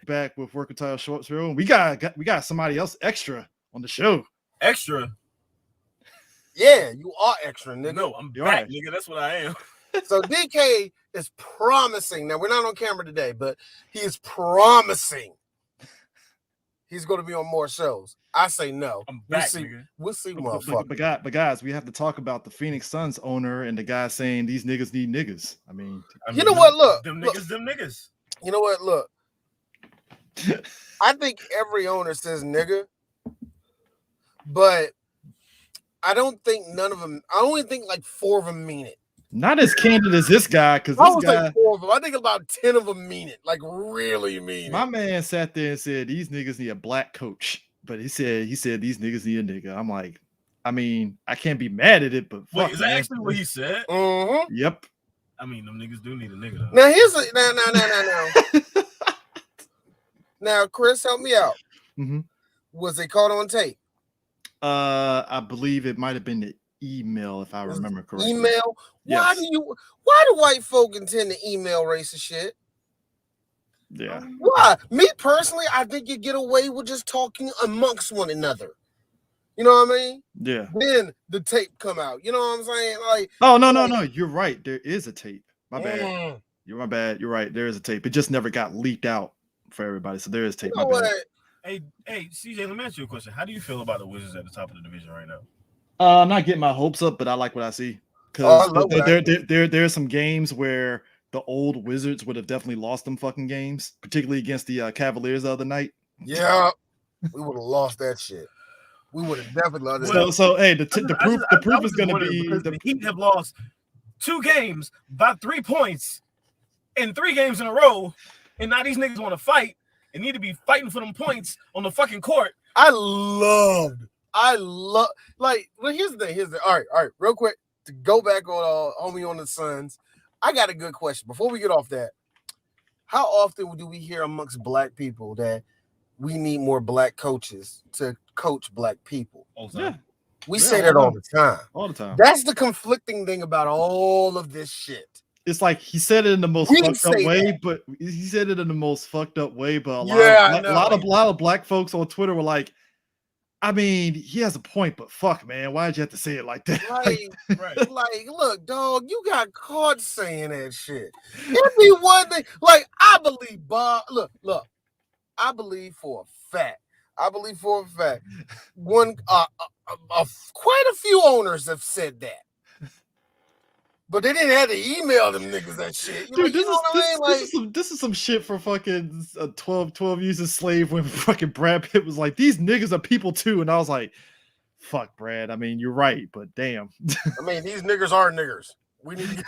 Back with Working Title Shorts Room. We got somebody else extra on the show. Extra? Yeah, you are extra, nigga. No, I'm back, nigga. That's what I am. So DK is promising. Now we're not on camera today, but he is promising he's going to be on more shows. I say no. I'm back, we'll see, motherfucker. But guys, we have to talk about the Phoenix Suns owner and the guy saying these niggas need niggas. I mean, you know what? Look, them niggas. You know what? Look, I think every owner says nigga, but I don't think none of them. I only think like 4 of them mean it. Not as candid as this guy, because this guy. Like 4 of them. I think about 10 of them mean it, like really mean it. My man sat there and said these niggas need a black coach, but he said these niggas need a nigga. I'm like, I mean, I can't be mad at it, but wait, is that actually what he said? Mm-hmm. Yep. I mean, them niggas do need a nigga. Though. Now here's no. Now, Chris, help me out. Mm-hmm. Was they caught on tape? I believe it might have been the email, if I remember correctly. Email? Yes. Why do white folk intend to email racist shit? Yeah. Why? Me personally, I think you get away with just talking amongst one another. You know what I mean? Yeah. Then the tape come out. You know what I'm saying? Like, oh no. You're right. There is a tape. My bad. You're my bad. You're right. There is a tape. It just never got leaked out for everybody. So there is tape. You know my bad. Hey, CJ, let me ask you a question. How do you feel about the Wizards at the top of the division right now? I'm not getting my hopes up, but I like what I see. Because there's some games where the old Wizards would have definitely lost them fucking games, particularly against the Cavaliers the other night. Yeah, we would have lost that shit. We would have definitely lost that. So hey, the proof is going to be the Heat have lost 2 games by 3 points in 3 games in a row, and now these niggas want to fight and need to be fighting for them points on the fucking court. I love. Like, well, here's the thing. All right, real quick to go back on homie on the Suns. I got a good question before we get off that. How often do we hear amongst black people that we need more black coaches to coach black people? Yeah. We say that all the time. All the time. That's the conflicting thing about all of this shit. It's like he said it in the most fucked up way, but he said it in the most fucked up way. But a lot of black folks on Twitter were like, I mean, he has a point, but fuck, man, why'd you have to say it like that? Right. Like, look, dog, you got caught saying that shit. It'd be one thing. Like, I believe Bob. Look. I believe for a fact. One, quite a few owners have said that. But they didn't have to email them niggas that shit. Dude, this is some shit for fucking 12 Years a Slave when fucking Brad Pitt was like, these niggas are people too. And I was like, fuck, Brad. I mean, you're right, but damn. I mean, these niggas are niggers. We need to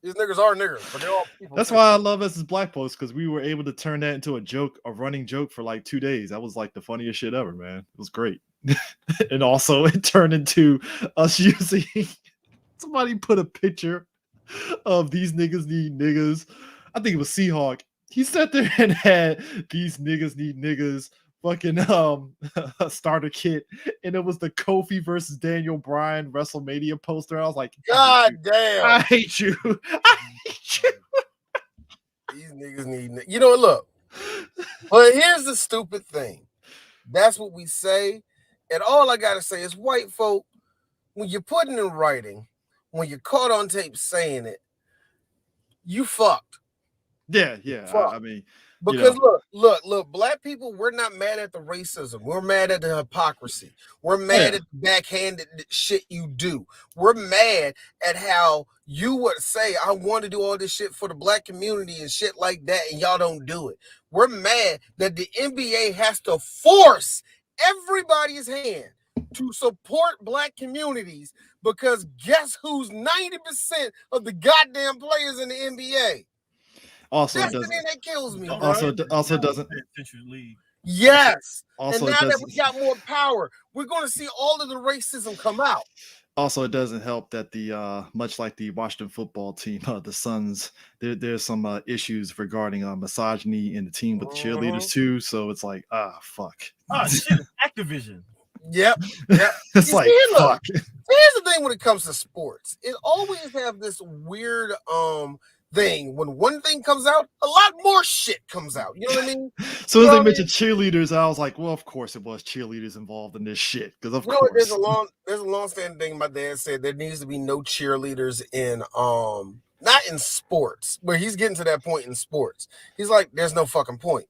These niggas are niggers, but they're all people. That's why I love us as black folks, because we were able to turn that into a running joke for like 2 days. That was like the funniest shit ever, man. It was great. And also it turned into us using somebody put a picture of these niggas need niggas. I think it was Seahawk. He sat there and had these niggas need niggas fucking a starter kit, and it was the Kofi versus Daniel Bryan WrestleMania poster. I was like, God damn, I hate you. I hate you. These niggas need you know what, look. But here's the stupid thing. That's what we say. And all I gotta say is, white folk, when you're putting in writing, when you're caught on tape saying it, you fucked. Yeah. I mean, because look, black people, we're not mad at the racism. We're mad at the hypocrisy. We're mad at the backhanded shit you do. We're mad at how you would say, I want to do all this shit for the black community and shit like that, and y'all don't do it. We're mad that the NBA has to force everybody's hand to support black communities, because guess who's 90% of the goddamn players in the NBA? Also, that's the thing that kills me. Also doesn't. Yes. Also, and now that we got more power, we're going to see all of the racism come out. Also, it doesn't help that the much like the Washington football team, the Suns, there's some issues regarding misogyny in the team with the cheerleaders too. So it's like, fuck. Oh shit, Activision. Yep. It's like, fuck. Here's the thing when it comes to sports. It always have this weird thing. When one thing comes out, a lot more shit comes out. You know what I mean? So You as know they what I mentioned cheerleaders, I was like, well, of course it was cheerleaders involved in this shit. Because of You know what? course. There's a long-standing thing my dad said. There needs to be no cheerleaders in not in sports, where he's getting to that point in sports. He's like, there's no fucking point.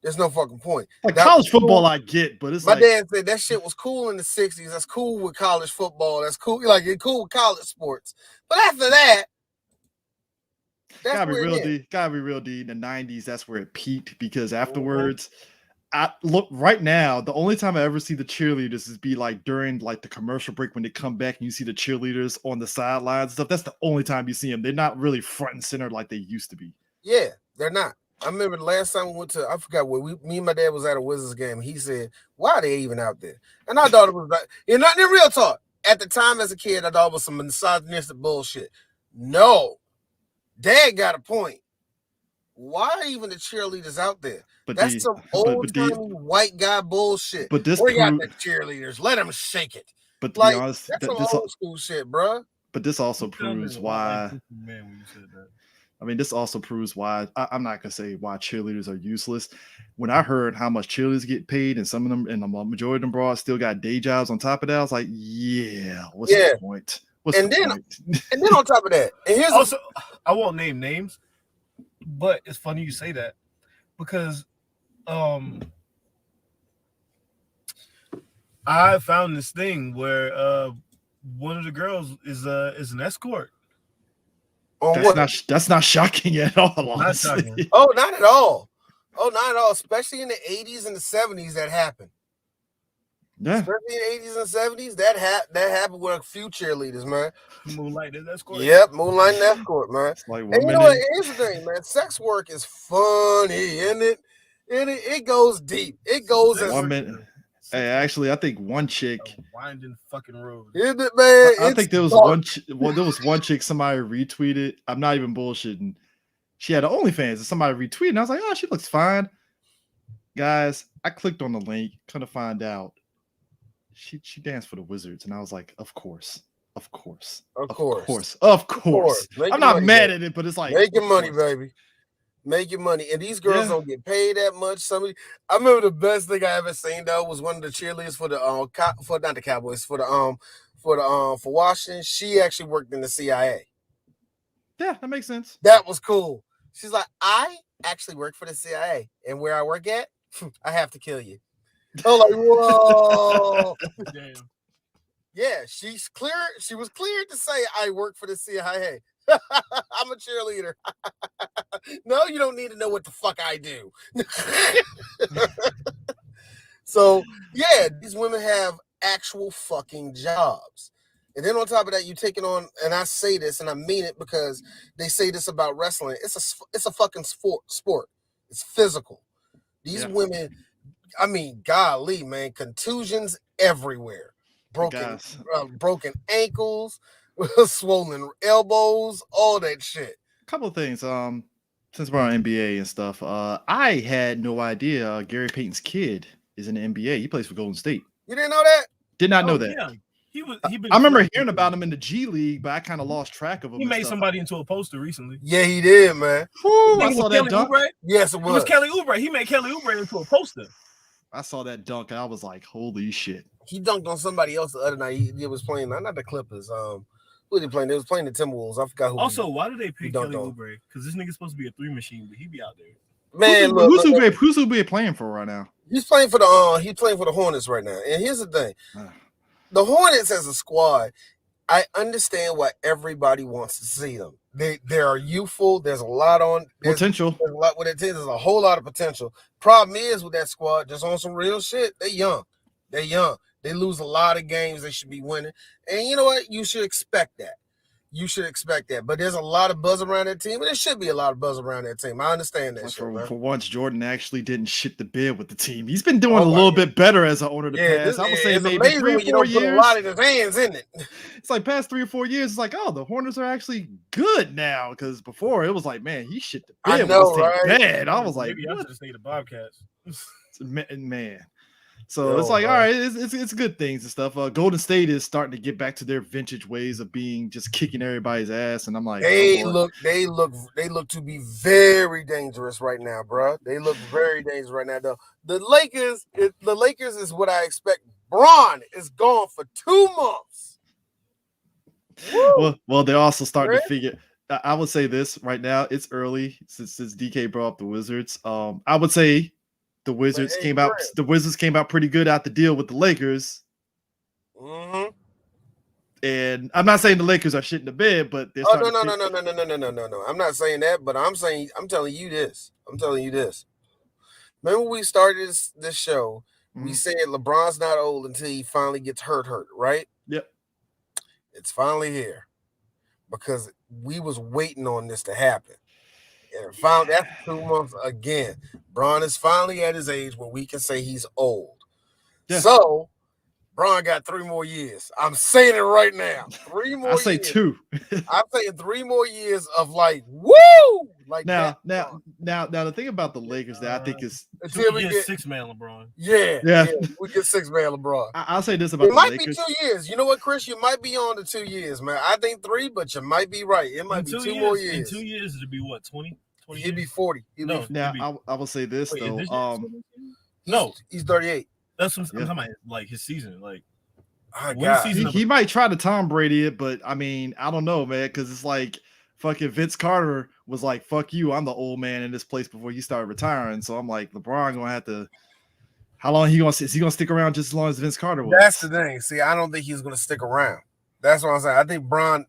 There's no fucking point. Like That college was football, cool. I get, but it's My like dad said that shit was cool in the 60s. That's cool with college football. That's cool. Like, it's cool with college sports. But after that, that's gotta be where real it is. deep. Gotta be real deep. In the 90s, that's where it peaked because Mm-hmm. afterwards, I look right now, the only time I ever see the cheerleaders is be like during like the commercial break when they come back and you see the cheerleaders on the sidelines and stuff. That's the only time you see them. They're not really front and center like they used to be. Yeah, they're not. I remember the last time we went to, I forgot where me and my dad was at a Wizards game. He said, why are they even out there? And I thought it was like, you're not in real talk. At the time as a kid, I thought it was some misogynistic bullshit. No, Dad got a point. Why are even the cheerleaders out there? But That's some old-timey white guy bullshit. But this we got the cheerleaders. Let them shake it. But to like, be honest, that's some old school shit, bro. But this also proves why. Man, when you said that. I mean, this also proves why I'm not gonna say why cheerleaders are useless. When I heard how much cheerleaders get paid, and some of them, and the majority of them broads still got day jobs on top of that, I was like, yeah, what's the point? And then on top of that, and here's also, I won't name names, but it's funny you say that because I found this thing where one of the girls is an escort. That's not shocking at all. Not shocking. Oh, not at all. Oh, not at all. Especially in the 80s and the 70s, that happened. Yeah. Especially in the 80s and 70s, that happened with a few cheerleaders, man. Moonlight escort. Yep, moonlight escort, man. Like and you know what? Here's the thing, man. Sex work is funny, isn't it? It goes deep. It goes as 1 minute. Hey, actually, I think one chick winding fucking road. Isn't it, man? I think there was one chick somebody retweeted. I'm not even bullshitting. She had an OnlyFans and somebody retweeted. And I was like, oh, she looks fine. Guys, I clicked on the link, kind of find out she danced for the Wizards, and I was like, of course. I'm not mad at it, but it's like making money, baby. Making money, and these girls don't get paid that much. I remember the best thing I ever seen though was one of the cheerleaders for the not the Cowboys, for Washington. She actually worked in the CIA. Yeah, that makes sense. That was cool. She's like, I actually work for the CIA, and where I work at, I have to kill you. I'm like, whoa. Damn. Yeah, she was cleared to say I work for the CIA. I'm a cheerleader. No, you don't need to know what the fuck I do. So, yeah, these women have actual fucking jobs. And then on top of that, you take it on, and I say this, and I mean it because they say this about wrestling. It's a fucking sport. It's physical. These women, I mean, golly, man, contusions everywhere. Broken ankles, swollen elbows, all that shit. Couple of things. Since we're on NBA and stuff, I had no idea Gary Payton's kid is in the NBA. He plays for Golden State. You didn't know that? Did not know that. Yeah. I remember hearing about him in the G League, but I kind of lost track of him. He made somebody into a poster recently. Yeah, he did, man. Woo, I saw that dunk. Yes, it was. It was Kelly Oubre. He made Kelly Oubre into a poster. I saw that dunk and I was like, holy shit. He dunked on somebody else the other night. He was playing, not the Clippers. Who they playing? They was playing the Timberwolves. I forgot who. Also, why do they pick Kelly Oubre? Because this nigga's supposed to be a 3 machine, but he be out there. Man, who's Oubre playing for right now? He's playing for the Hornets right now. And here's the thing. The Hornets as a squad, I understand why everybody wants to see them. They are youthful. There's a lot on potential. There's a lot with it. There's a whole lot of potential. Problem is with that squad, just on some real shit, they're young. They lose a lot of games they should be winning. And you know what? You should expect that. But there's a lot of buzz around that team, and there should be a lot of buzz around that team. I understand that. For once, Jordan actually didn't shit the bed with the team. He's been doing a little bit better as an owner the past. I would say maybe 3 or 4 years. Put a lot of his hands in it. It's like past 3 or 4 years. It's like, oh, the Hornets are actually good now. Because before it was like, man, he shit the bed. I know, right? Bad. I was like, maybe I should have stayed the Bobcats. Man. So it's like, all right, it's good things and stuff. Golden State is starting to get back to their vintage ways of being just kicking everybody's ass, and I'm like, they look to be very dangerous right now, bro. They look very dangerous right now. Though the Lakers is what I expect. Bron is gone for 2 months. Well, they're also starting to figure. I would say this right now. It's early since DK brought up the Wizards. I would say the Wizards came out. The Wizards came out pretty good out the deal with the Lakers. Mm-hmm. And I'm not saying the Lakers are shit in the bed, but they're no. I'm not saying that, but I'm telling you this. Remember we started this show. We said LeBron's not old until he finally gets hurt, right? Yep. It's finally here because we was waiting on this to happen. And found after 2 months again, Bron is finally at his age where we can say he's old. Yeah. So Bron got 3 more years. I'm saying it right now. 3 more years. I say 2. I'm saying 3 more years of like, woo! Like now, the thing about the Lakers that I think is until we get 6-man LeBron. Yeah. We get 6-man LeBron. I'll say this about the Lakers. It might be 2 years. You know what, Chris? You might be on the 2 years, man. I think 3, but you might be right. It might be 2 more years. In 2 years, it'd be what, 20? He'd be 40. I will say this though. No, he's 38. That's what I'm talking about. Like his season, like. He might try to Tom Brady it, but I mean, I don't know, man, because it's like fucking Vince Carter was like, "Fuck you, I'm the old man in this place" before he started retiring. So I'm like, LeBron gonna have to. How long is he gonna stick around just as long as Vince Carter was? That's the thing. See, I don't think he's gonna stick around. That's what I'm saying. I think Bron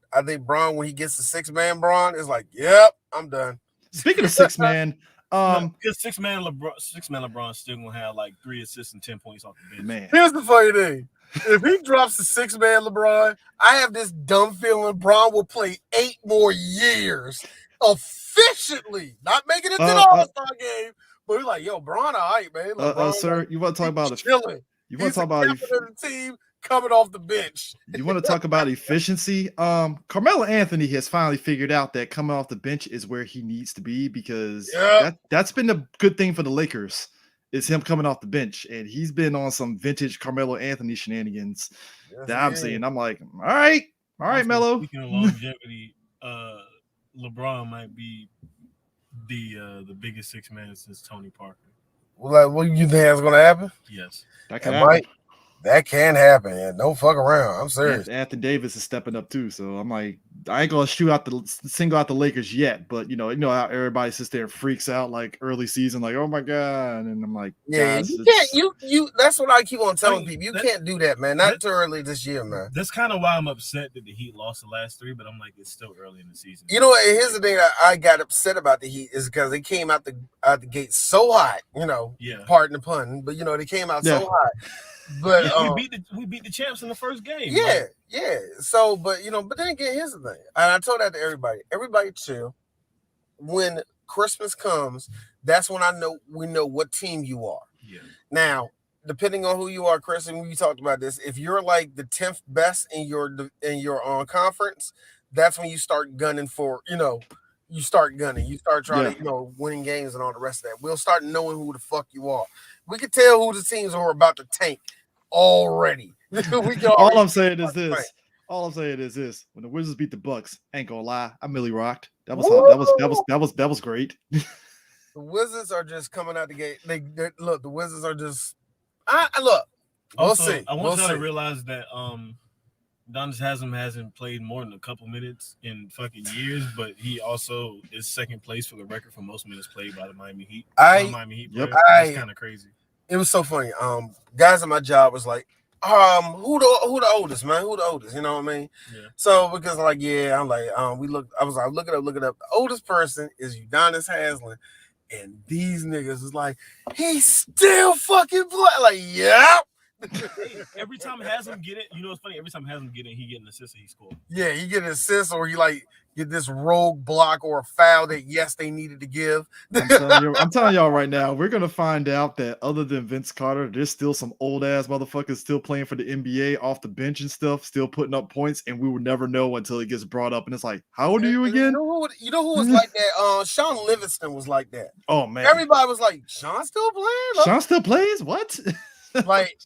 when he gets the 6-man Bron is like, yep, I'm done. Speaking of 6-man. Because 6-man LeBron's still gonna have like 3 assists and 10 points off the bench. Man, here's the funny thing. If he drops the 6-man LeBron, I have this dumb feeling Bron will play 8 more years efficiently. Not making it to the All-Star game, but he's like, yo, Bron, all right, man. Sir, you want to talk about chilling? You want to talk about the team coming off the bench. You want to talk about efficiency? Carmelo Anthony has finally figured out that coming off the bench is where he needs to be because that's been a good thing for the Lakers. Is him coming off the bench, and he's been on some vintage Carmelo Anthony shenanigans that I'm seeing. I'm like, all right, Melo. Speaking of longevity, LeBron might be the biggest 6-man since Tony Parker. Well, what you think that's gonna happen? Yes, that can happen. That can happen, and don't fuck around. I'm serious. Anthony Davis is stepping up too, so I'm like, I ain't gonna single out the Lakers yet, but you know how everybody sits there and freaks out like early season, like, oh my god, and I'm like, yeah, you can't. You. That's what I keep on telling people. You can't do that, man. Not too early this year, man. That's kind of why I'm upset that the Heat lost the last 3, but I'm like, it's still early in the season. You know what? Here's the thing I got upset about the Heat is because they came out the gate so hot. Pardon the pun, but they came out so hot. But we beat the champs in the first game. Yeah. So, but then again, here's the thing, and I told that to everybody. Everybody chill. When Christmas comes, that's when we know what team you are. Yeah. Now, depending on who you are, Chris, and we talked about this. If you're like the 10th best in your conference, that's when you start gunning for. You start gunning. You start trying to winning games and all the rest of that. We'll start knowing who the fuck you are. We can tell who the teams are about to tank already. All I'm saying is this: when the Wizards beat the Bucks, ain't gonna lie, I really rocked. That was great. The Wizards are just coming out the gate. Look. The Wizards are just. We'll see. I want y'all to realize that Donis hasn't played more than a couple minutes in fucking years, but he also is second place for the record for most minutes played by the Miami Heat. That's kind of crazy. It was so funny. Guys at my job was like, who the oldest, man? Who the oldest? You know what I mean? Yeah. So because I'm like, I was like, look it up. The oldest person is Udonis Haslem, and these niggas is like, he's still fucking playing. Like, yeah. Every time Haslem get it, it's funny. Every time Haslem get it, he get an assist or he score. Yeah, he get an assist or he get this rogue block or a foul that they needed to give. I'm telling y'all right now, we're gonna find out that other than Vince Carter, there's still some old ass motherfuckers still playing for the NBA off the bench and stuff, still putting up points, and we will never know until it gets brought up. And it's like, how old are you again? You know who was like that? Sean Livingston was like that. Oh man, everybody was like, Sean still playing? Sean still plays? What? like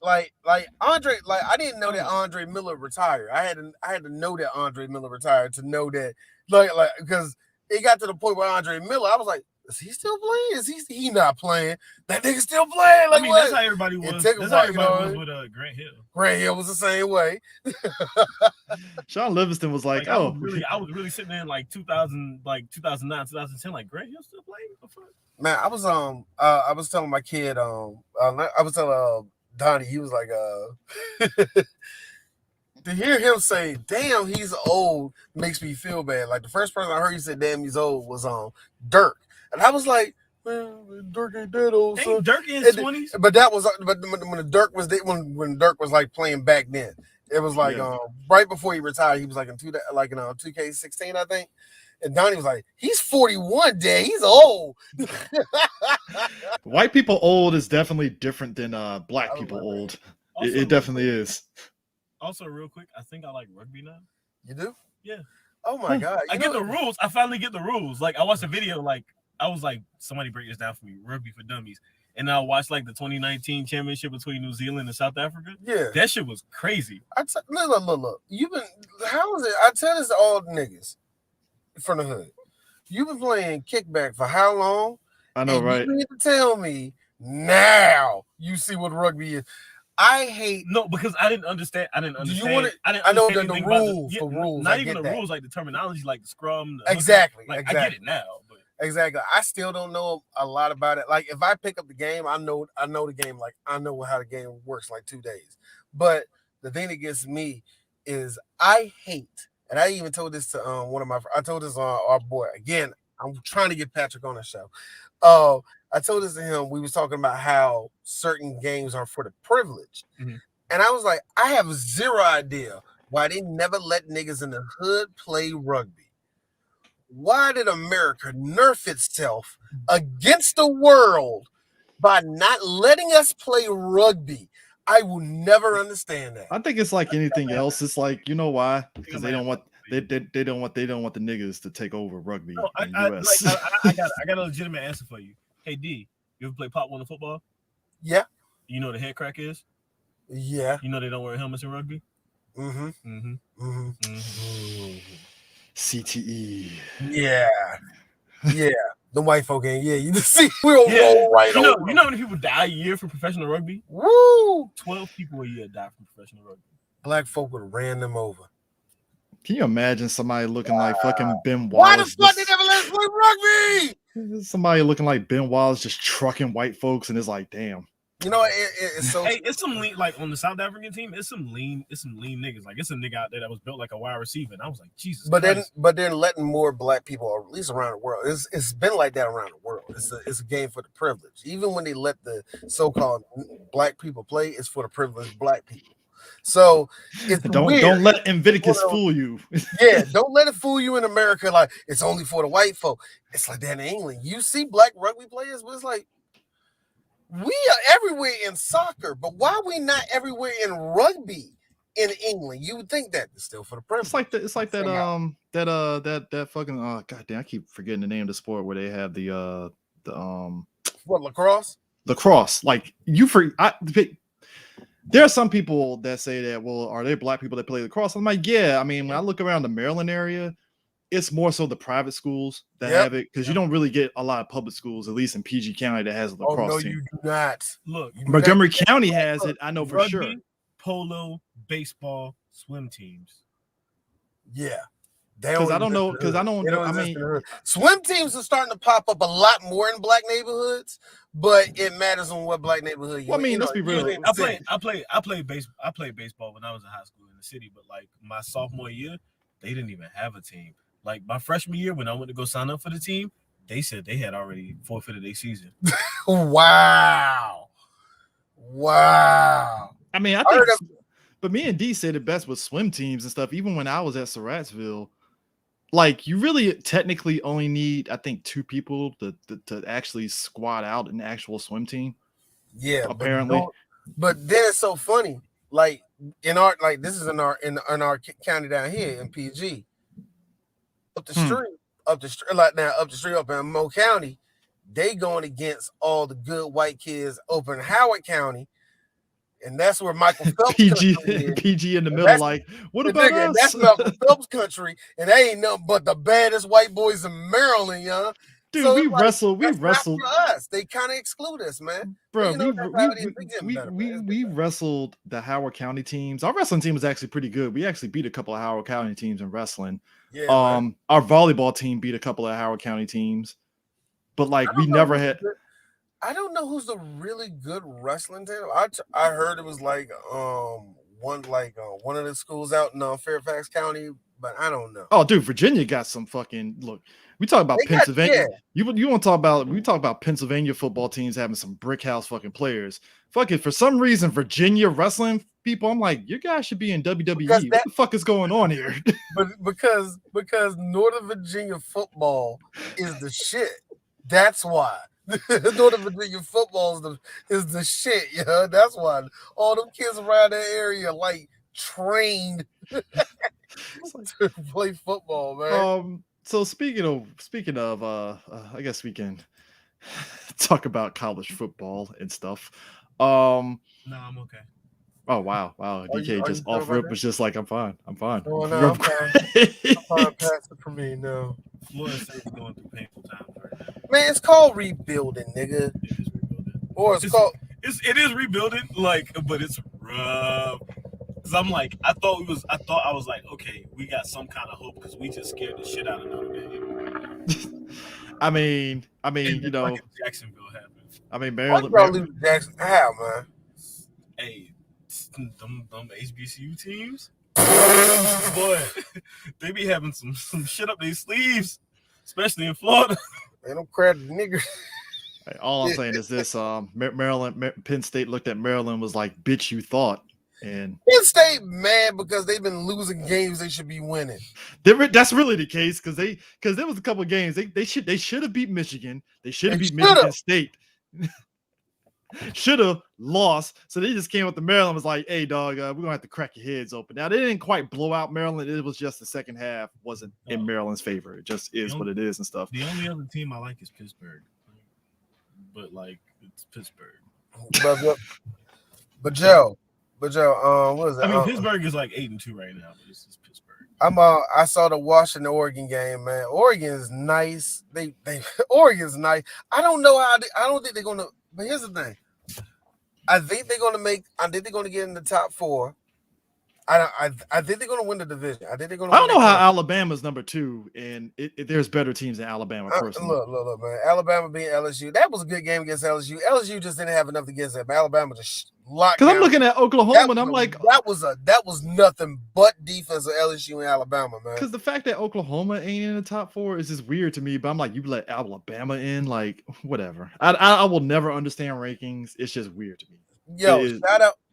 Andre, like I didn't know that Andre Miller retired. I had to know that Andre Miller retired to know that like because it got to the point where Andre Miller, I was like, is he still playing? Is he not playing? That nigga still playing? Like, I mean, what? that's how everybody was. That's how everybody was with Grant Hill. Grant Hill was the same way. Sean Livingston was like, I was really sitting there in like 2000, like 2009, 2010, like Grant Hill still playing? What the fuck? Man, I was telling my kid, I was telling Donnie, he was like, to hear him say, damn, he's old makes me feel bad. Like the first person I heard he said, damn, he's old was Dirk. And I was like, man, Dirk ain't that old. Ain't Dirk in his 20s? But that was when Dirk was when Dirk was like playing back then. It was like right before he retired, he was like in 2K16, I think. And Donnie was like, he's 41, Dad. He's old. White people old is definitely different than black people old. Also, it definitely is. Also, real quick, I think I like rugby now. You do? Yeah. Oh my God. I get the rules. I finally get the rules. Like I watched a video, like I was like, somebody break this down for me, rugby for dummies. And I watched like the 2019 championship between New Zealand and South Africa. Yeah. That shit was crazy. Look. How is it? I tell this to all the niggas from the hood. You've been playing kickback for how long? I know, right? You need to tell me now you see what rugby is. I hate because I didn't understand. I know that the rules. Not even the rules, like the terminology, like the scrum. Exactly. I get it now. But exactly. I still don't know a lot about it. Like if I pick up the game, I know the game. Like I know how the game works in like 2 days. But the thing that gets me is I hate, and I even told this to I told this on our boy again. I'm trying to get Patrick on the show. I told this to him. We was talking about how certain games are for the privileged. Mm-hmm. And I was like, I have zero idea why they never let niggas in the hood play rugby. Why did America nerf itself against the world by not letting us play rugby? I will never understand that. I think it's like anything else. It's like, you know why? Because they don't want the niggas to take over rugby in the US. I got a legitimate answer for you. Hey D, you ever play Pop One football? Yeah. You know what a head crack is? Yeah. You know they don't wear helmets in rugby? Mm-hmm. Mm-hmm. Mm-hmm. Mm-hmm. CTE. Yeah. Yeah. The white folk ain't. Yeah, you see, we'll roll right over. You know how many people die a year from professional rugby? Woo! 12 people a year die from professional rugby. Black folk would have ran them over. Can you imagine somebody looking like fucking Ben Wallace? Why the fuck they never let us play rugby? Somebody looking like Ben Wallace just trucking white folks, and it's like, damn. You know, it's so. Hey, it's some lean, like on the South African team. It's some lean niggas. Like it's a nigga out there that was built like a wide receiver, and I was like, Jesus. But then letting more black people, or at least around the world, it's been like that around the world. It's a game for the privileged. Even when they let the so-called black people play, it's for the privileged black people. So it's don't let Invictus fool you. Yeah, don't let it fool you in America. Like it's only for the white folk. It's like that in England. You see black rugby players, but it's like we are everywhere in soccer, but why are we not everywhere in rugby in England? You would think that it's still for the privilege. It's like that fucking goddamn, I keep forgetting the name of the sport where they have the what, lacrosse? Lacrosse. Like there are some people that say that, well, are there black people that play lacrosse? I'm like, yeah. I mean, when I look around the Maryland area, it's more so the private schools that have it, because you don't really get a lot of public schools, at least in PG County, that has a lacrosse team. You do not. Look, Montgomery County has it. I know for sure. Polo, baseball, swim teams. Yeah. Because I don't know. I mean, swim teams are starting to pop up a lot more in black neighborhoods, but it matters on what black neighborhood you. Well, I mean, let's be real. I played baseball when I was in high school in the city, but like my sophomore year, they didn't even have a team. Like my freshman year, when I went to go sign up for the team, they said they had already forfeited their season. Wow. I mean, I think, but me and D said it best with swim teams and stuff. Even when I was at Surrattsville, like you really technically only need, I think, 2 people to actually squat out an actual swim team. Yeah, apparently. But then it's so funny. Like in our, like this is in our county down here in PG. Up the street up in Mo County, they going against all the good white kids over in Howard County. and that's where Michael Phelps PG country is. PG in the middle, like, what about us? That's Michael Phelps country, and they ain't nothing but the baddest white boys in Maryland, young. Dude, so we like, wrestled. Not for us. They kind of exclude us, man. Bro, we wrestled the Howard County teams. Our wrestling team was actually pretty good. We actually beat a couple of Howard County teams in wrestling. Yeah, our volleyball team beat a couple of Howard County teams, but like we never had. I don't know who's the really good wrestling team. I heard it was like one of the schools out in Fairfax County, but I don't know. Oh, dude, Virginia got some fucking look. We talk about Pennsylvania. You want to talk about? We talk about Pennsylvania football teams having some brick house fucking players. Fucking for some reason, Virginia wrestling people. I'm like, you guys should be in WWE. What the fuck is going on here? But because Northern Virginia football is the shit. That's why. Northern Virginia football is the shit, yeah. That's why all them kids around that area like trained to play football, man. So speaking of, I guess we can talk about college football and stuff. No, I'm okay. Oh wow! DK just off rip was just like, I'm fine. Oh no, I'm fine. Pass it for me, no. Florida State's going through painful times right now. Man, it's called rebuilding, nigga. It is rebuilding. Or it is rebuilding, like, but it's rough. Cause I'm like, I thought I was like, okay, we got some kind of hope because we just scared the shit out of Notre Dame. I mean, you know, Jacksonville happened. I mean, Maryland. Jackson, how, man? Hey, them HBCU teams, boy, they be having some shit up their sleeves, especially in Florida. They don't credit niggas. Hey, all I'm saying is this: Penn State looked at Maryland, was like, "Bitch, you thought." And Penn State mad because they've been losing games they should be winning. That's really the case because there was a couple of games they should have beat Michigan. They should have beat Michigan State. Should have lost. So they just came up to Maryland, was like, "Hey, dog, we're gonna have to crack your heads open." Now they didn't quite blow out Maryland. It was just the second half wasn't in Maryland's favor. It just is what it is and stuff. The only other team I like is Pittsburgh, but like it's Pittsburgh. But Joe, what is it? I mean, Pittsburgh is like 8-2 right now, but it's just Pittsburgh. I saw the Washington Oregon game, man. Oregon is nice. Oregon's nice. I don't know how. I don't think they're gonna. But here's the thing. I think they're gonna get in the top 4. I think they're gonna win the division. I don't know how Alabama's number 2, and there's better teams than Alabama. Personally, look, man. Alabama being LSU. That was a good game against LSU. LSU just didn't have enough against them. Alabama just locked. Because I'm looking at Oklahoma, and I'm like, that was nothing but defense of LSU and Alabama, man. Because the fact that Oklahoma ain't in the top 4 is just weird to me. But I'm like, you let Alabama in, like, whatever. I will never understand rankings. It's just weird to me. Yo,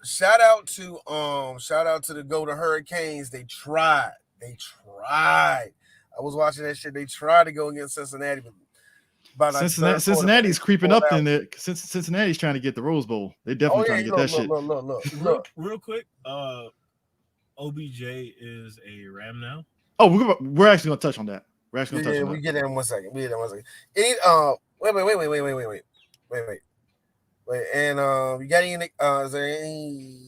shout out to the Golden Hurricanes. They tried. I was watching that shit. They tried to go against Cincinnati, but Cincinnati's creeping up in there. Cincinnati's trying to get the Rose Bowl. They definitely trying to get that shit. Look. Real quick, OBJ is a Ram now. Oh, we're actually gonna touch on that. We get that in 1 second. Wait. Wait, and you got any? Is there any?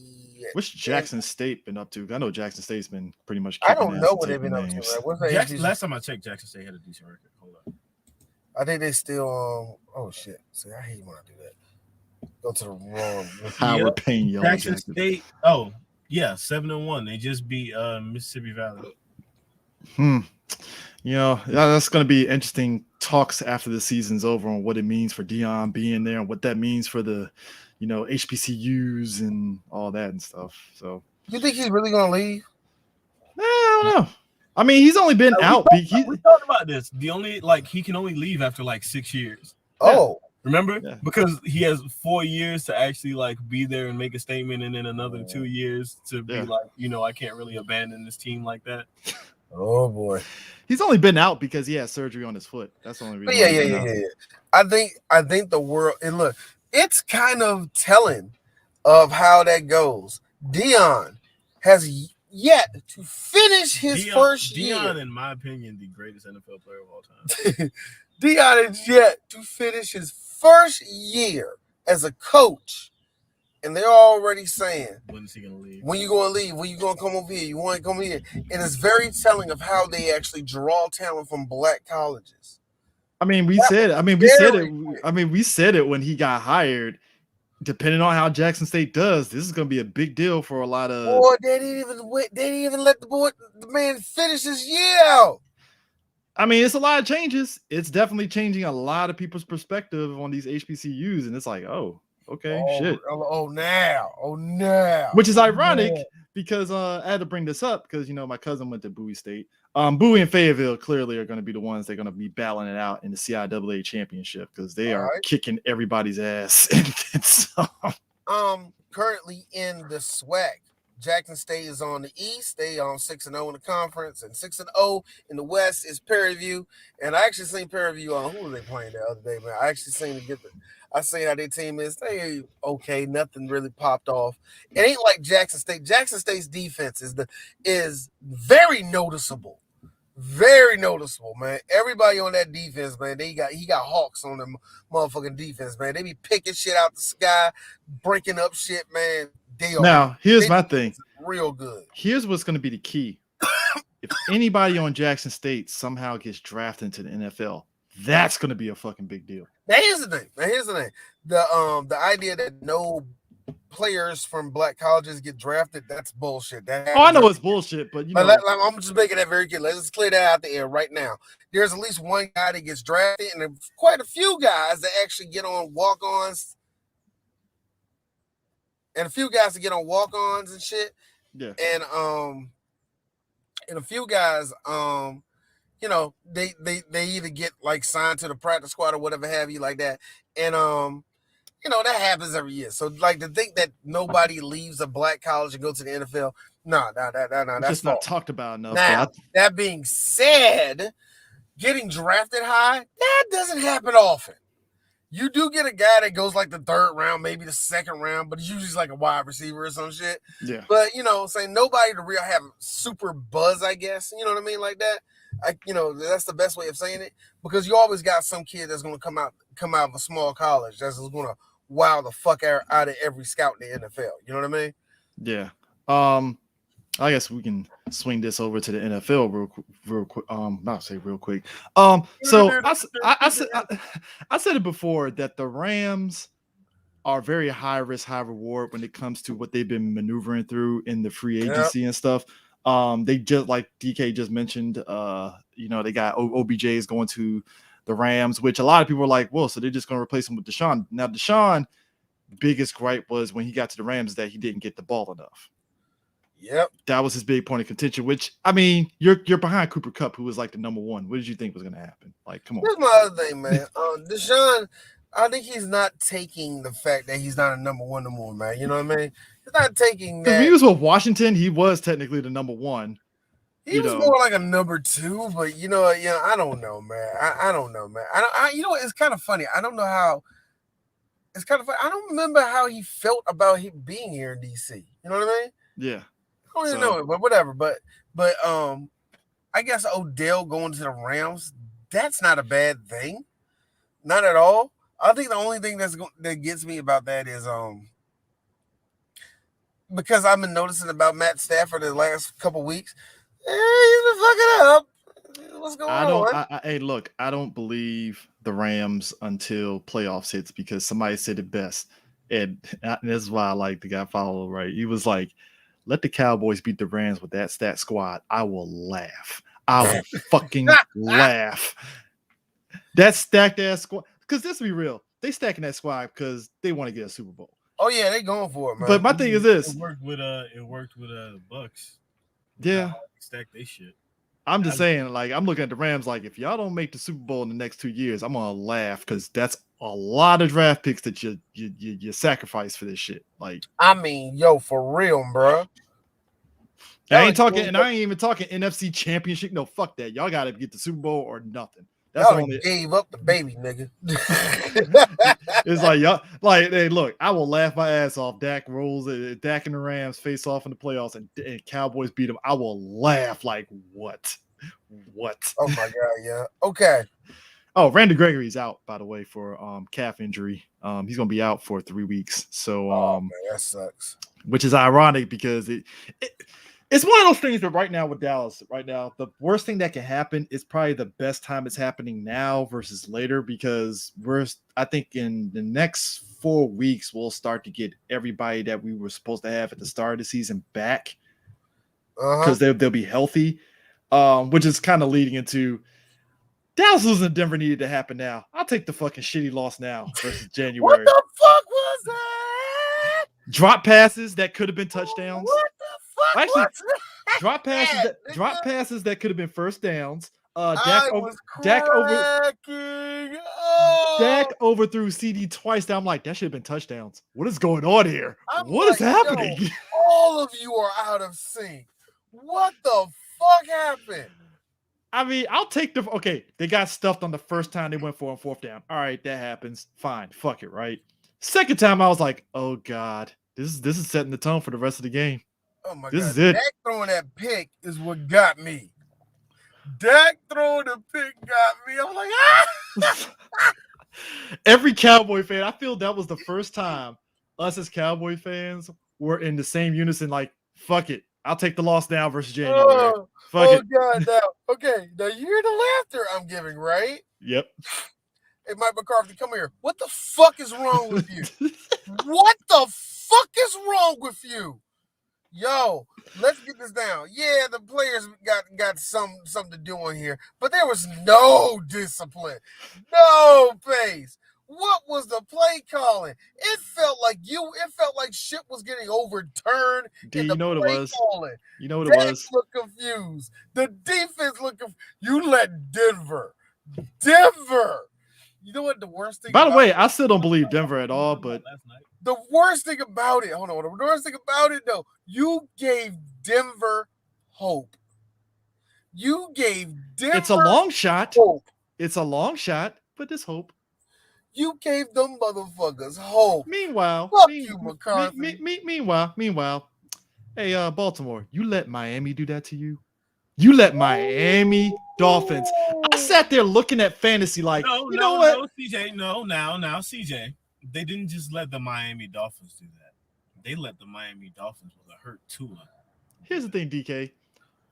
What's Jackson State been up to? I know Jackson State's been pretty much. I don't know what they've been up to. Right? Last time I checked, Jackson State had a decent record. Hold up. I think they still. Oh shit! See, I hate when I do that. Go to the wrong. Howard Payne, yellow Jackson State. Oh yeah, 7-1. They just beat Mississippi Valley. You know, that's going to be interesting talks after the season's over on what it means for Dion being there and what that means for the, you know, HBCUs and all that and stuff. So, you think he's really going to leave? I don't know. I mean, he's only been out. We talked about this. The only he can only leave after like 6 years. Oh, remember? Yeah. Because he has 4 years to actually be there and make a statement, and then another 2 years to be I can't really abandon this team like that. Oh boy, he's only been out because he had surgery on his foot. That's the only reason. Yeah. I think the world, and look, it's kind of telling of how that goes. Dion has yet to finish his first year. Dion, in my opinion, the greatest NFL player of all time. Dion is yet to finish his first year as a coach and they're already saying, when is he gonna leave? When you gonna leave? When you gonna come over here? You want to come here? And it's very telling of how they actually draw talent from black colleges. I mean, we said it when he got hired. Depending on how Jackson State does, this is going to be a big deal for a lot of. Boy, they didn't even let the man finish his year out. I mean, it's a lot of changes. It's definitely changing a lot of people's perspective on these HBCUs, and it's like, oh, okay, shit. Now. Which is ironic because I had to bring this up because my cousin went to Bowie State. Bowie and Fayetteville clearly are going to be the ones they're going to be battling it out in the CIAA championship because they are kicking everybody's ass. Currently in the SWAC, Jackson State is on the East. They on 6-0 in the conference, and 6-0 in the West is Prairie View. And I actually seen Prairie View on who were they playing the other day, man. I actually seen I seen how their team is. They okay, nothing really popped off. It ain't like Jackson State. Jackson State's defense is very noticeable. Very noticeable, man. Everybody on that defense, man, he got hawks on them motherfucking defense, man. They be picking shit out the sky, breaking up shit, man. Here's my thing. Real good. Here's what's going to be the key. If anybody on Jackson State somehow gets drafted into the NFL, that's going to be a fucking big deal. Now here's the thing. The idea that no players from black colleges get drafted, that's bullshit. I know it's bullshit, but I'm just making that very clear. Let's just clear that out the air right now. There's at least one guy that gets drafted, and quite a few guys that actually get on walk-ons, and a few guys that get on walk-ons and shit. Yeah. And a few guys, they either get like signed to the practice squad or whatever have you like that, and that happens every year. So, like, to think that nobody leaves a black college and go to the NFL, no, that's just not talked about enough. Now, that being said, getting drafted high, that doesn't happen often. You do get a guy that goes like the third round, maybe the second round, but it's usually like a wide receiver or some shit. Yeah. But, saying nobody to real have super buzz, I guess. You know what I mean? Like that. That's the best way of saying it, because you always got some kid that's going to come out of a small college that's going to wow the fuck out of every scout in the NFL. You know what I mean? Yeah. I guess we can swing this over to the NFL real quick. Not say real quick. So I said it before that the Rams are very high risk, high reward when it comes to what they've been maneuvering through in the free agency and stuff. They just, like DK just mentioned, they got OBJs going to the Rams, which a lot of people are like, well, so they're just going to replace him with Deshaun. Now, Deshaun, biggest gripe was when he got to the Rams that he didn't get the ball enough. Yep. That was his big point of contention, which, I mean, you're behind Cooper Kupp, who was like the number one. What did you think was going to happen? Like, come on. Here's my other thing, man. Deshaun, I think he's not taking the fact that he's not a number one no more, man. You know what I mean? He's not taking that. When he was with Washington, he was technically the number one. He was more like a number two, but I don't know, man. I don't know, man. It's kind of funny. I don't know how. It's kind of funny. I don't remember how he felt about him being here in DC. You know what I mean? Yeah. I don't even know it, but whatever. But I guess Odell going to the Rams, that's not a bad thing. Not at all. I think the only thing that gets me about that is because I've been noticing about Matt Stafford the last couple weeks. He's been fucking up. What's going on? Hey, look, I don't believe the Rams until playoffs hits because somebody said it best. And this is why I like the guy follow, right? He was like, let the Cowboys beat the Rams with that stat squad. I will laugh. I will fucking laugh. That stacked ass squad. Because let's be real, they stacking that squad because they want to get a Super Bowl. Oh yeah, they going for it, man. But my thing is this: it worked with the Bucks. Yeah, stack they shit. I'm just saying, like, I'm looking at the Rams like, if y'all don't make the Super Bowl in the next 2 years, I'm gonna laugh because that's a lot of draft picks that you sacrifice for this shit. Like, I mean, for real, bro. I ain't even talking NFC Championship. No, fuck that. Y'all got to get the Super Bowl or nothing. That's y'all gave up the baby, nigga. It's like, y'all, like, hey, look, I will laugh my ass off. Dak rolls, Dak and the Rams face off in the playoffs, and Cowboys beat them. I will laugh like, what? Oh my god, yeah. Okay. Oh, Randy Gregory's out, by the way, for calf injury. He's gonna be out for 3 weeks. So man, that sucks. Which is ironic because it's one of those things that right now with Dallas, right now, the worst thing that can happen is probably the best time it's happening now versus later, because I think in the next 4 weeks we'll start to get everybody that we were supposed to have at the start of the season back, because they'll be healthy, which is kind of leading into Dallas losing to Denver needed to happen now. I'll take the fucking shitty loss now versus January. What the fuck was that? Drop passes that could have been touchdowns. What the fuck? Actually, was that? drop passes that could have been first downs. Dak overthrew CD twice. I'm like, that should have been touchdowns. What is going on here? What is happening? All of you are out of sync. What the fuck happened? I mean, I'll take they got stuffed on the first time they went for on fourth down. All right, that happens. Fine. Fuck it, right? Second time, I was like, oh God, this is setting the tone for the rest of the game. Oh my God. This is it. Dak throwing that pick is what got me. Dak throwing the pick got me. I'm like, ah! Every Cowboy fan, I feel that was the first time us as Cowboy fans were in the same unison, like, fuck it. I'll take the loss now versus January. Fuck it. God, now, okay, now you hear the laughter I'm giving, right? Yep. Hey, Mike McCarthy, come here. What the fuck is wrong with you? What the fuck is wrong with you? Yo, let's get this down. Yeah, the players got something to do on here, but there was no discipline, no pace. What was the play calling? It felt like shit was getting overturned in the play calling. You know what it was? Looked confused. The defense looked confused. You let Denver. You know what the worst thing? By the way, I still don't believe Denver at all, but the worst thing about it, the worst thing about it though, you gave Denver hope. You gave Denver It's a long shot. Hope. It's a long shot, but there's hope. You gave them motherfuckers hope. Meanwhile, you, McCarthy. Meanwhile, hey, Baltimore, you let Miami do that to you? You let Miami Dolphins. I sat there looking at fantasy like, no, CJ, CJ. They didn't just let the Miami Dolphins do that. They let the Miami Dolphins with a hurt Tua. Here's the thing, DK.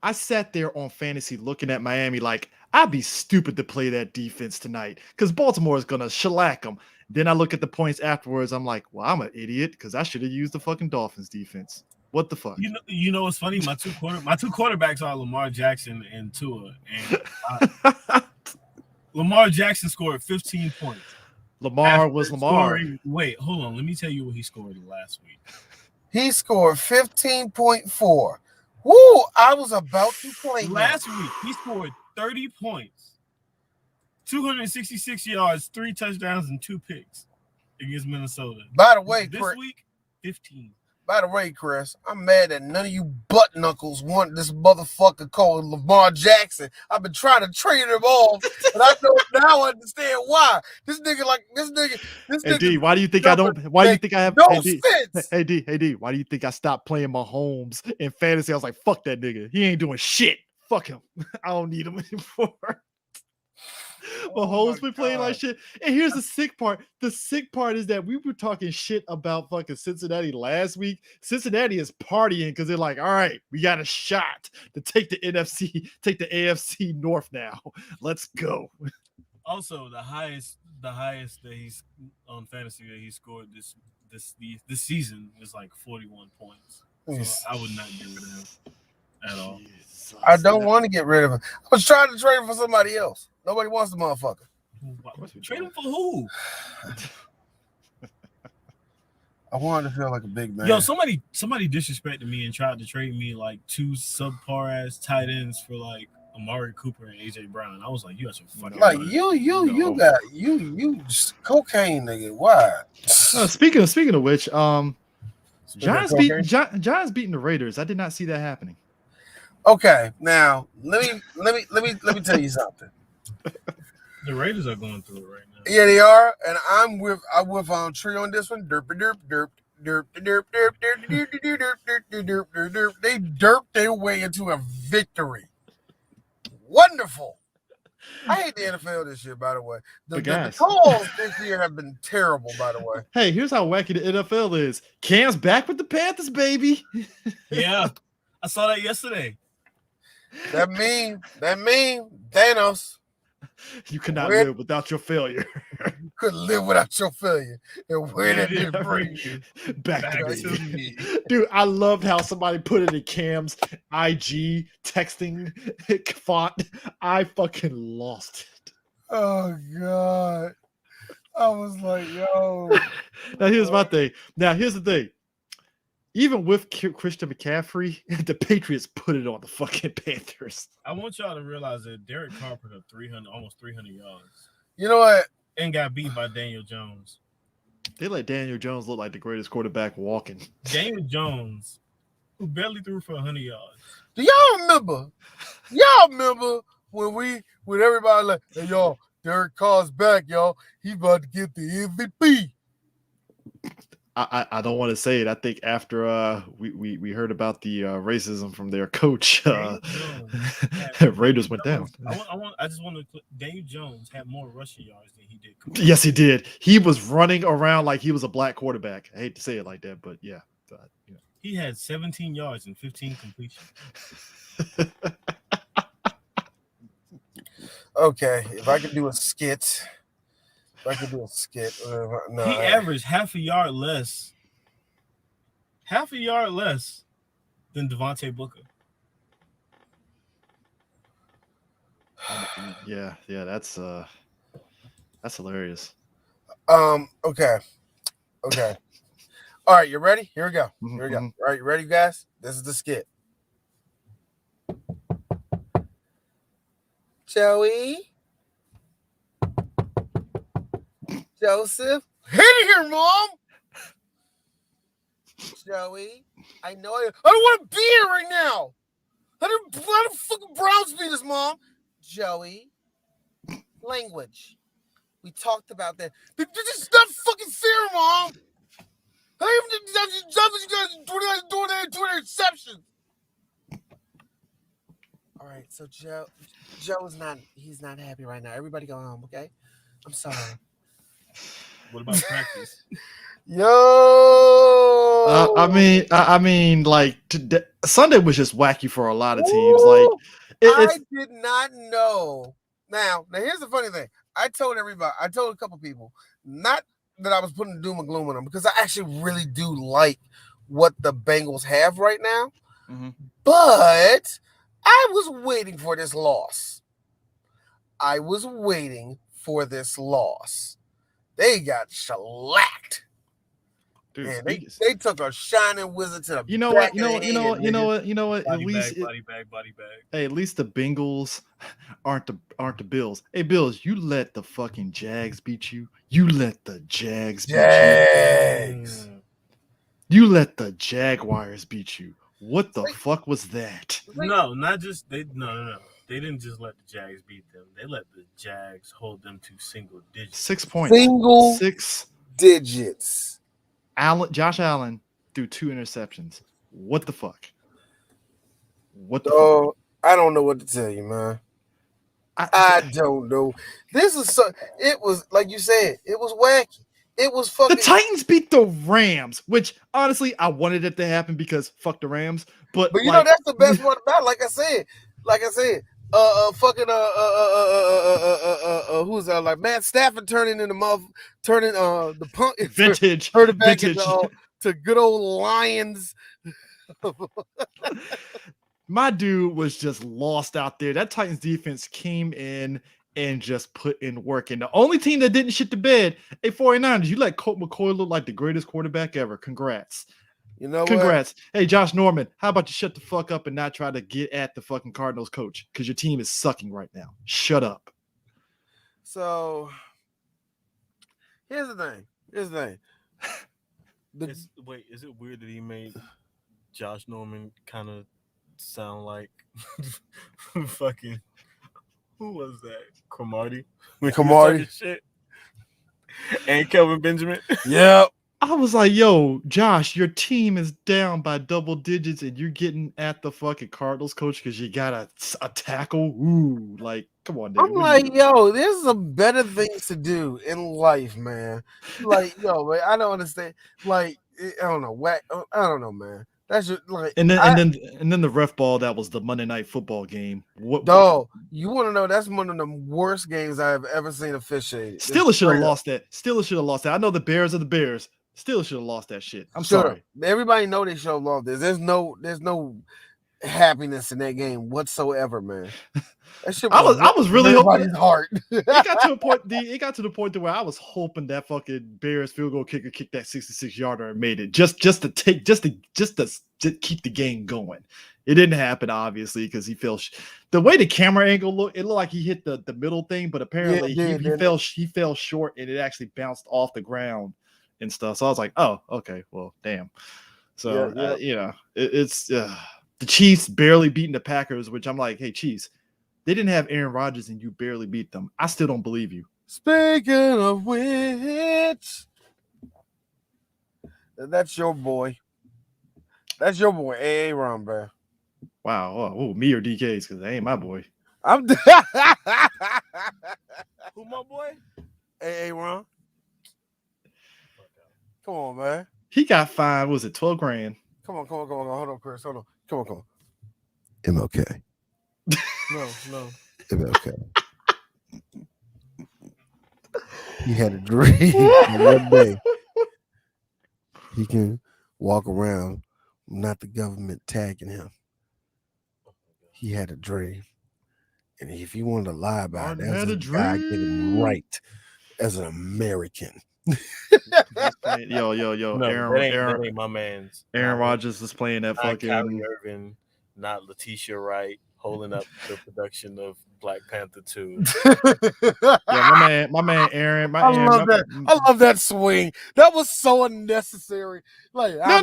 I sat there on fantasy looking at Miami like, I'd be stupid to play that defense tonight because Baltimore is going to shellac them. Then I look at the points afterwards. I'm like, well, I'm an idiot because I should have used the fucking Dolphins defense. What the fuck? You know what's funny? My two quarterbacks are Lamar Jackson and Tua. And Lamar Jackson scored 15 points. Lamar was Lamar. Wait, hold on. Let me tell you what he scored last week. He scored 15.4. Woo! I was about to play last week. He scored 30 points, 266 yards, 3 touchdowns, and 2 picks against Minnesota. By the way, this week, 15. By the way, Chris, I'm mad that none of you butt knuckles want this motherfucker called Lamar Jackson. I've been trying to trade him off, but I don't now understand why. This nigga. Hey D, why do you think I don't? Why do you think I have? No sense. Hey D, why do you think I stopped playing Mahomes in fantasy? I was like, fuck that nigga. He ain't doing shit. Fuck him. I don't need him anymore. Mahomes been playing like shit. And here's the sick part. The sick part is that we were talking shit about fucking Cincinnati last week. Cincinnati is partying because they're like, all right, we got a shot to take the AFC North now. Let's go. Also, the highest that he's on fantasy that he scored this season is like 41 points. So I would not get rid of him at all. Jesus. I don't want to get rid of him. I was trying to trade him for somebody else. Nobody wants the motherfucker. Trade him for who? I wanted to feel like a big man. Yo, somebody disrespected me and tried to trade me like 2 subpar ass tight ends for like Amari Cooper and AJ Brown. I was like, you guys are fucking like you got just cocaine, nigga. Why? Speaking of which, Giants beating the Raiders. I did not see that happening. Okay, now let me tell you something. The Raiders are going through it right now. Yeah, they are, and I'm with Tree on this one. Derp derp derp derp derp derp derp derp derp derp. They derped their way into a victory. Wonderful. I hate the NFL this year, by the way. The guys, calls this year have been terrible, by the way. Hey, here's how wacky the NFL is. Cam's back with the Panthers, baby. Yeah, I saw that yesterday. That mean Thanos. You cannot live without your failure. You couldn't live without your failure. And where did it bring you? Back to me. Dude, I loved how somebody put it in Cam's IG texting font. I fucking lost it. Oh, God. I was like, yo. Now, here's my thing. Now, here's the thing. Even with Christian McCaffrey, the Patriots put it on the fucking Panthers. I want y'all to realize that Derek Carr put up almost 300 yards. You know what? And got beat by Daniel Jones. They let Daniel Jones look like the greatest quarterback walking. Daniel Jones, who barely threw for 100 yards. Do y'all remember? Y'all remember when everybody like, hey, y'all, Derek Carr's back, y'all. He's about to get the MVP. I don't want to say it. I think after we heard about the racism from their coach, Raiders went down. I just want to. Daniel Jones had more rushing yards than he did. Yes, he did. He was running around like he was a black quarterback. I hate to say it like that, but yeah. He had 17 yards and 15 completions. Okay, if I could do a skit. No, he averaged half a yard less than Devontae Booker. Yeah, that's hilarious. Okay. All right, you ready? Here we go. All right, you ready, guys? This is the skit. Joey. Joseph. Hit it here, Mom. Joey. I know I don't want to be here right now. How do fucking Browns beat us, Mom? Joey. Language. We talked about that. This is not fucking fair, Mom. I even you guys doing that interception. All right, so Joe is he's not happy right now. Everybody go home, okay? I'm sorry. What about practice? Yo, I mean, like today, Sunday was just wacky for a lot of teams. Like, I did not know. Now, here's the funny thing. I told a couple people, not that I was putting doom and gloom on them, because I actually really do like what the Bengals have right now. Mm-hmm. But I was waiting for this loss. They got shellacked. Dude, man, they took a shining wizard to the You know what? At least body bag. Hey, at least the Bengals aren't the Bills. Hey, Bills, you let the fucking Jags beat you. You let the Jags beat you. You let the Jaguars beat you. What the fuck was that? No, not just they. No. They didn't just let the Jags beat them. They let the Jags hold them to single digits. 6 points. Six digits. Josh Allen threw 2 interceptions. What the fuck? Fuck? I don't know what to tell you, man. I don't know. This is it was like you said, it was wacky. It was fucking. The Titans beat the Rams, which honestly I wanted it to happen because fuck the Rams. But you know that's the best part about it. Like I said, who's that? Like Matt Stafford turning the punk vintage, turn it back to good old Lions. My dude was just lost out there. That Titans defense came in and just put in work. And the only team that didn't shit the bed, 49ers, you let Colt McCoy look like the greatest quarterback ever. Congrats. You know Congrats. What? Hey, Josh Norman, how about you shut the fuck up and not try to get at the fucking Cardinals coach? Because your team is sucking right now. Shut up. So, here's the thing. Is it weird that he made Josh Norman kind of sound like fucking, who was that? Cromartie? Cromartie. Shit. And Kelvin Benjamin. Yep. I was like, yo, Josh, your team is down by double digits and you're getting at the fucking Cardinals coach because you got a tackle. Ooh, like, come on, nigga. I'm like, yo, there's some better things to do in life, man. Like, yo, man, I don't understand. Like, I don't know, I don't know, man. That's just like, and then the ref ball that was the Monday Night Football game. What? Dog, you want to know? That's one of the worst games I have ever seen officiated. Steelers should have lost that. Steelers should have lost that. I know the Bears are the Bears. Steelers should have lost that shit. I'm sorry. Everybody know they should have lost this. There's no happiness in that game whatsoever, man. That shit I was really hoping heart. It got to a point. It got to the point to where I was hoping that fucking Bears field goal kicker kicked that 66-yarder and made it just to keep the game going. It didn't happen, obviously, because he fell. The way the camera angle looked, it looked like he hit the middle thing, but apparently he fell short and it actually bounced off the ground and stuff. So I was like, oh, okay, well, damn. So it's the Chiefs barely beating the Packers, which I'm like, hey, Chiefs, they didn't have Aaron Rodgers and you barely beat them. I still don't believe you. Speaking of which, that's your boy. That's your boy, A.A. Ron, bro. Wow. Oh, me or DK's, because that ain't my boy. I'm Who my boy? A.A. Ron. Come on, man. He got fined, was it 12 grand? Come on. Hold on, Chris. Hold on. Come on. MLK. No. MLK. He had a dream one day. He can walk around, not the government tagging him. He had a dream. And if he wanted to lie about it, that's a guy getting right as an American. Yo. No, that ain't my man's. Aaron Rodgers is playing that fucking Kyrie Irving, not Letitia Wright, holding up the production of Black Panther 2. Yeah, my man Aaron. I love that swing. That was so unnecessary. Like no.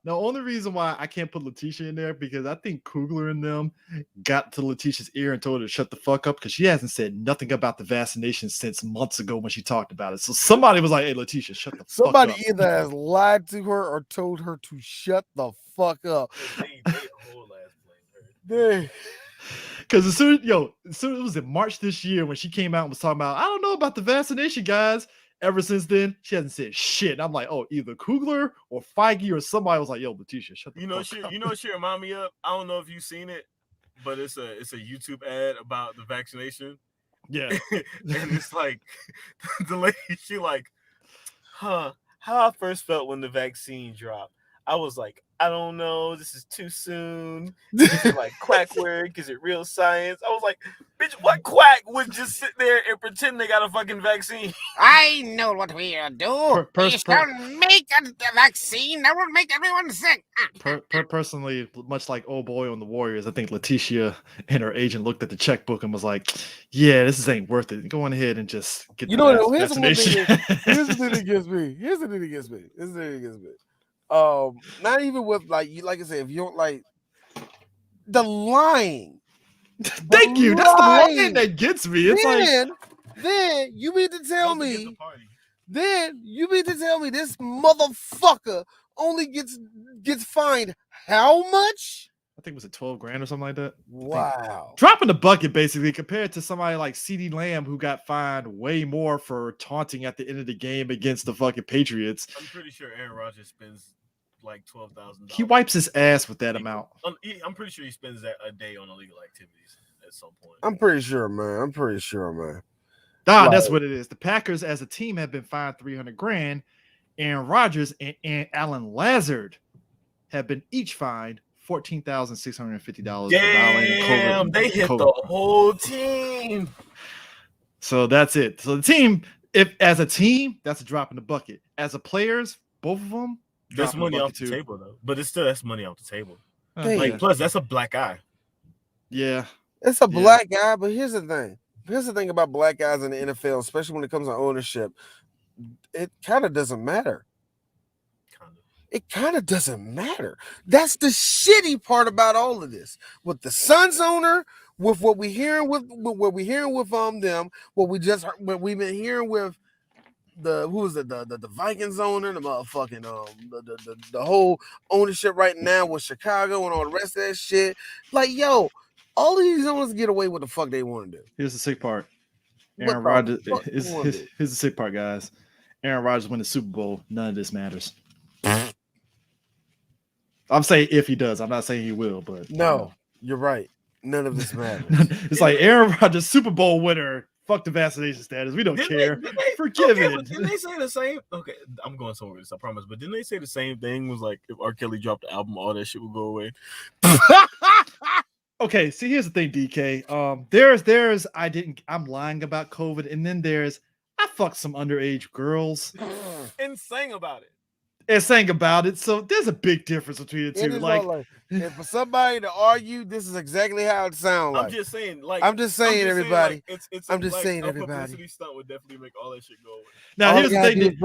The only reason why I can't put Letitia in there because I think Kugler and them got to Letitia's ear and told her to shut the fuck up because she hasn't said nothing about the vaccination since months ago when she talked about it. So somebody was like, "Hey, Letitia, shut the fuck up." Somebody either has lied to her or told her to shut the fuck up. Because as soon as it was in March this year when she came out and was talking about, I don't know about the vaccination, guys. Ever since then, she hasn't said shit. And I'm like, oh, either Kugler or Feige or somebody was like, yo, Letitia, shut the fuck up. You know what she remind me of? I don't know if you've seen it, but it's a YouTube ad about the vaccination. Yeah. And it's like the lady, she like, how I first felt when the vaccine dropped. I was like, I don't know. This is too soon. Is it like quack work? Is it real science? I was like, bitch, what quack would just sit there and pretend they got a fucking vaccine? I know what we are doing. We shall make a vaccine that will make everyone sick. Personally, much like old boy on the Warriors, I think Letitia and her agent looked at the checkbook and was like, yeah, this ain't worth it. Go on ahead and just get the vaccination. Here's the thing that gets me. Not even with like I said, if you don't like the lying. Thank you. That's the line that gets me. It's then you mean to tell me. Then you mean to tell me this motherfucker only gets fined how much? I think it was it 12 grand or something like that. Wow. Dropping the bucket basically compared to somebody like CeeDee Lamb who got fined way more for taunting at the end of the game against the fucking Patriots. I'm pretty sure Aaron Rodgers spends like $12,000. He wipes his ass with that amount. I'm pretty sure he spends that a day on illegal activities at some point. I'm pretty sure, man. That's what it is. The Packers as a team have been fined 300 grand. Aaron Rodgers and Alan Lazard have been each fined $14,650. Damn, they hit the whole team. So that's it. So the team, if as a team, that's a drop in the bucket. As a players, both of them, that's money off the table though. But it's still that's money off the table. Like plus that's a black eye. Yeah, it's a black eye. But here's the thing. Here's the thing about black guys in the NFL, especially when it comes to ownership. It kind of doesn't matter. It kind of doesn't matter. That's the shitty part about all of this. With the Suns owner, with what we're hearing with them, what we've been hearing with the Vikings owner, the motherfucking the whole ownership right now with Chicago and all the rest of that shit. Like, yo, all of these owners get away with the fuck they want to do. Here's the sick part. Aaron Rodgers. Here's the sick part, guys. Aaron Rodgers win the Super Bowl. None of this matters. I'm saying if he does. I'm not saying he will, but no, you're right. None of this matters. It's like Aaron Rodgers, Super Bowl winner. Fuck the vaccination status. We don't care. Forgive it. Didn't they say the same? Okay, I'm going somewhere with this, I promise. But didn't they say the same thing? Was like if R. Kelly dropped the album, all that shit would go away. Okay, see, here's the thing, DK. I'm lying about COVID, and then there's I fucked some underage girls and sang about it. So there's a big difference between the two. Like, and for somebody to argue, this is exactly how it sounds like. I'm just saying, everybody. I'm just saying, everybody. Publicity stunt would definitely make all that shit go away. Now here's the thing.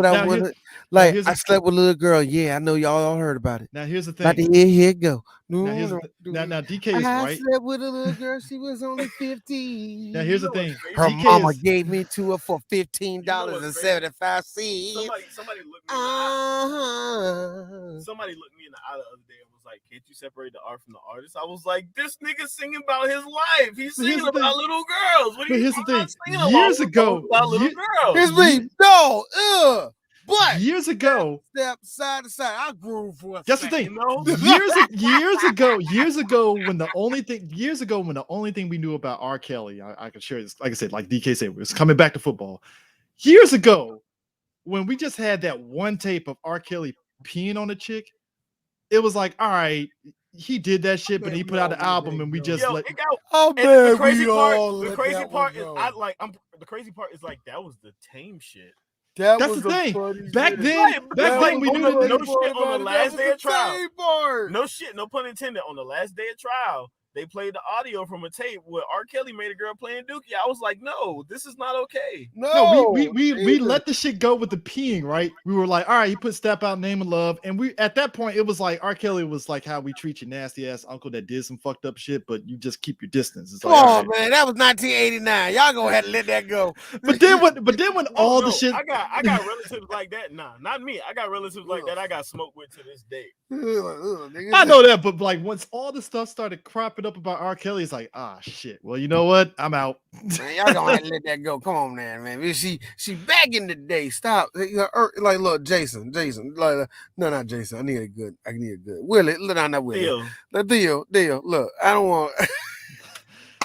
I slept with a little girl. Yeah, I know y'all all heard about it. Now here's the thing. About to here it go. Now DK is right. I slept with a little girl. She was only 15. Now here's the thing. Her mama gave me to her for $15.75. Somebody looked me in the eye the other day and was like, "Can't you separate the art from the artist?" I was like, "This nigga singing about his life. He's singing about little girls." What here's the thing. Years ago, about little girls. Here's me. No. But years ago, step side to side, I grew for a that's second, the thing. Years ago, when the only thing we knew about R. Kelly, I can share this. Like I said, like DK said, it was coming back to football. Years ago, when we just had that one tape of R. Kelly peeing on a chick, it was like, all right, he did that shit, but he put out the album, and we just let it go. The crazy part is like that was the tame shit. That's the thing. Back then, we knew no shit on the last day of trial. No shit, no pun intended. On the last day of trial, they played the audio from a tape where R. Kelly made a girl playing Dookie. I was like, no, this is not okay. No, we let the shit go with the peeing, right? We were like, all right, he put Step Out, Name of Love, and we at that point it was like R. Kelly was like how we treat your nasty ass uncle that did some fucked up shit, but you just keep your distance. It's Come on, man, that was 1989. Y'all go ahead and let that go. But then when all the shit, I got relatives like that. Nah, not me. I got relatives like that. I got smoked with to this day. I know that, but like once all the stuff started cropping up about R. Kelly, it's like, shit. Well, you know what? I'm out. Man, y'all gonna have to let that go. Come on, man. She back in the day. Stop. Like, look, Jason. Like, no, not Jason. I need a good. Willie, look down that Willie. Deal. Look, I don't want.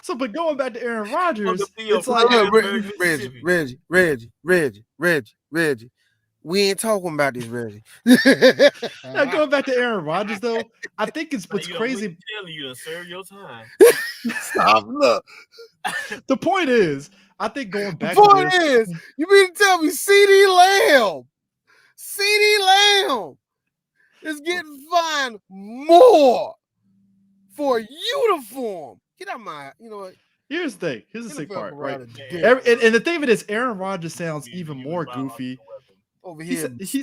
So, but going back to Aaron Rodgers, it's like Reggie. We ain't talking about this, Reggie. Now, going back to Aaron Rodgers, though, I think it's what's crazy. Telling you to serve your time. Stop. Look. The point is, I think going back. The point is, you mean to tell me CD Lamb is getting fined more for a uniform? Get out my, you know what? Here's the thing. Here's the sick part, right? And the thing of it is, Aaron Rodgers sounds even more goofy. Over here, he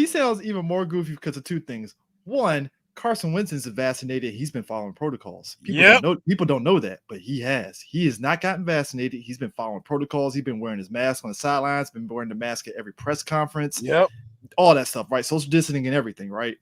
sounds even more goofy because of two things. One, Carson Wentz's vaccinated. He's been following protocols. People don't know that, but he has. He has not gotten vaccinated. He's been following protocols. He's been wearing his mask on the sidelines. Been wearing the mask at every press conference. Yep, all that stuff, right? Social distancing and everything, right?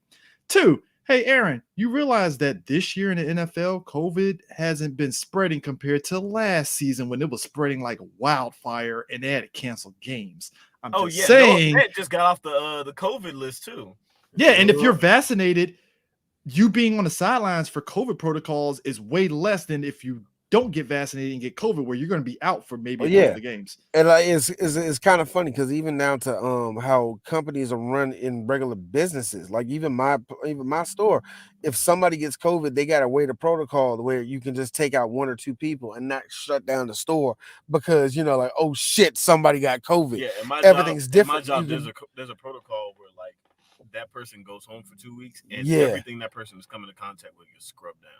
Two, hey, Aaron, you realize that this year in the NFL, COVID hasn't been spreading compared to last season when it was spreading like wildfire and they had to cancel games. I'm saying, that just got off the COVID list too. Yeah, and if you're vaccinated, you being on the sidelines for COVID protocols is way less than if you don't get vaccinated and get COVID, where you're going to be out for maybe the games. And like it's kind of funny because even down to how companies are run in regular businesses, like even my store, if somebody gets COVID, they got to wait a protocol where you can just take out one or two people and not shut down the store because like, oh shit, somebody got COVID. Yeah, everything's different. My job, there's a protocol where like that person goes home for 2 weeks and everything that person is coming in contact with gets scrubbed down.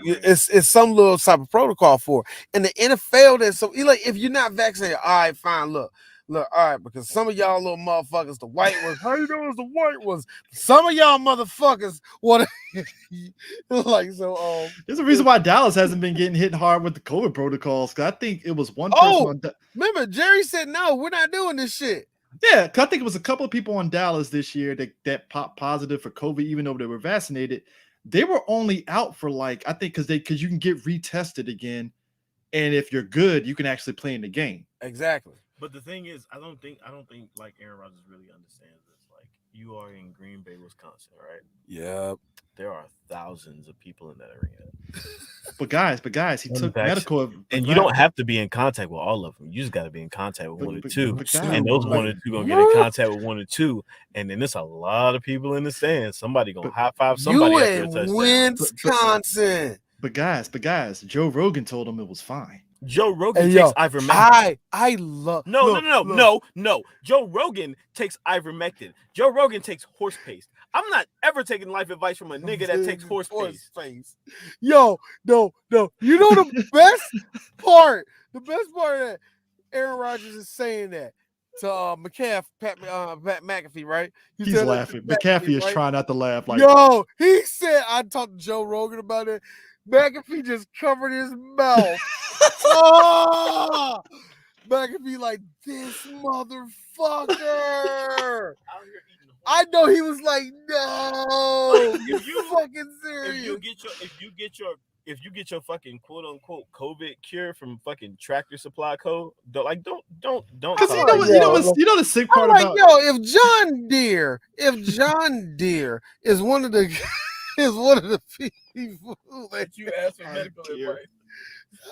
It's some little type of protocol for it. And the NFL, so like if you're not vaccinated, all right, fine. Look, Look, all right, because some of y'all little motherfuckers, the white ones, how you know it's the white ones? Some of y'all motherfuckers want to like so. There's a reason why Dallas hasn't been getting hit hard with the COVID protocols. Cause I think it was one person on. Remember, Jerry said no, we're not doing this shit. Yeah, cause I think it was a couple of people on Dallas this year that popped positive for COVID, even though they were vaccinated. They were only out for like I think because you can get retested again, and if you're good, you can actually play in the game. Exactly. But the thing is, I don't think like Aaron Rodgers really understands this. Like, you are in Green Bay, Wisconsin, right? Yep. There are thousands of people in that arena. But guys, he took medical, and you don't have to be in contact with all of them. You just got to be in contact with one or two, and those one or two gonna get in contact with one or two, and then there's a lot of people in the stands. Somebody gonna high five somebody after a touchdown. Wisconsin. But guys, Joe Rogan told him it was fine. Joe Rogan takes ivermectin. I love no. Joe Rogan takes ivermectin. Joe Rogan takes horse paste. I'm not ever taking life advice from a nigga that takes horse paste. Yo, no. You know the best part? The best part of that, Aaron Rodgers is saying that to Pat McAfee, right? He's laughing. McAfee is trying not to laugh. Like, yo, he said, I talked to Joe Rogan about it. McAfee just covered his mouth. Oh! McAfee like, this motherfucker. I know he was like, no. If you fucking serious. If you get your fucking quote unquote COVID cure from fucking Tractor Supply Co. Don't. Because you know the sick part about if John Deere is one of the people that you ask for medical advice.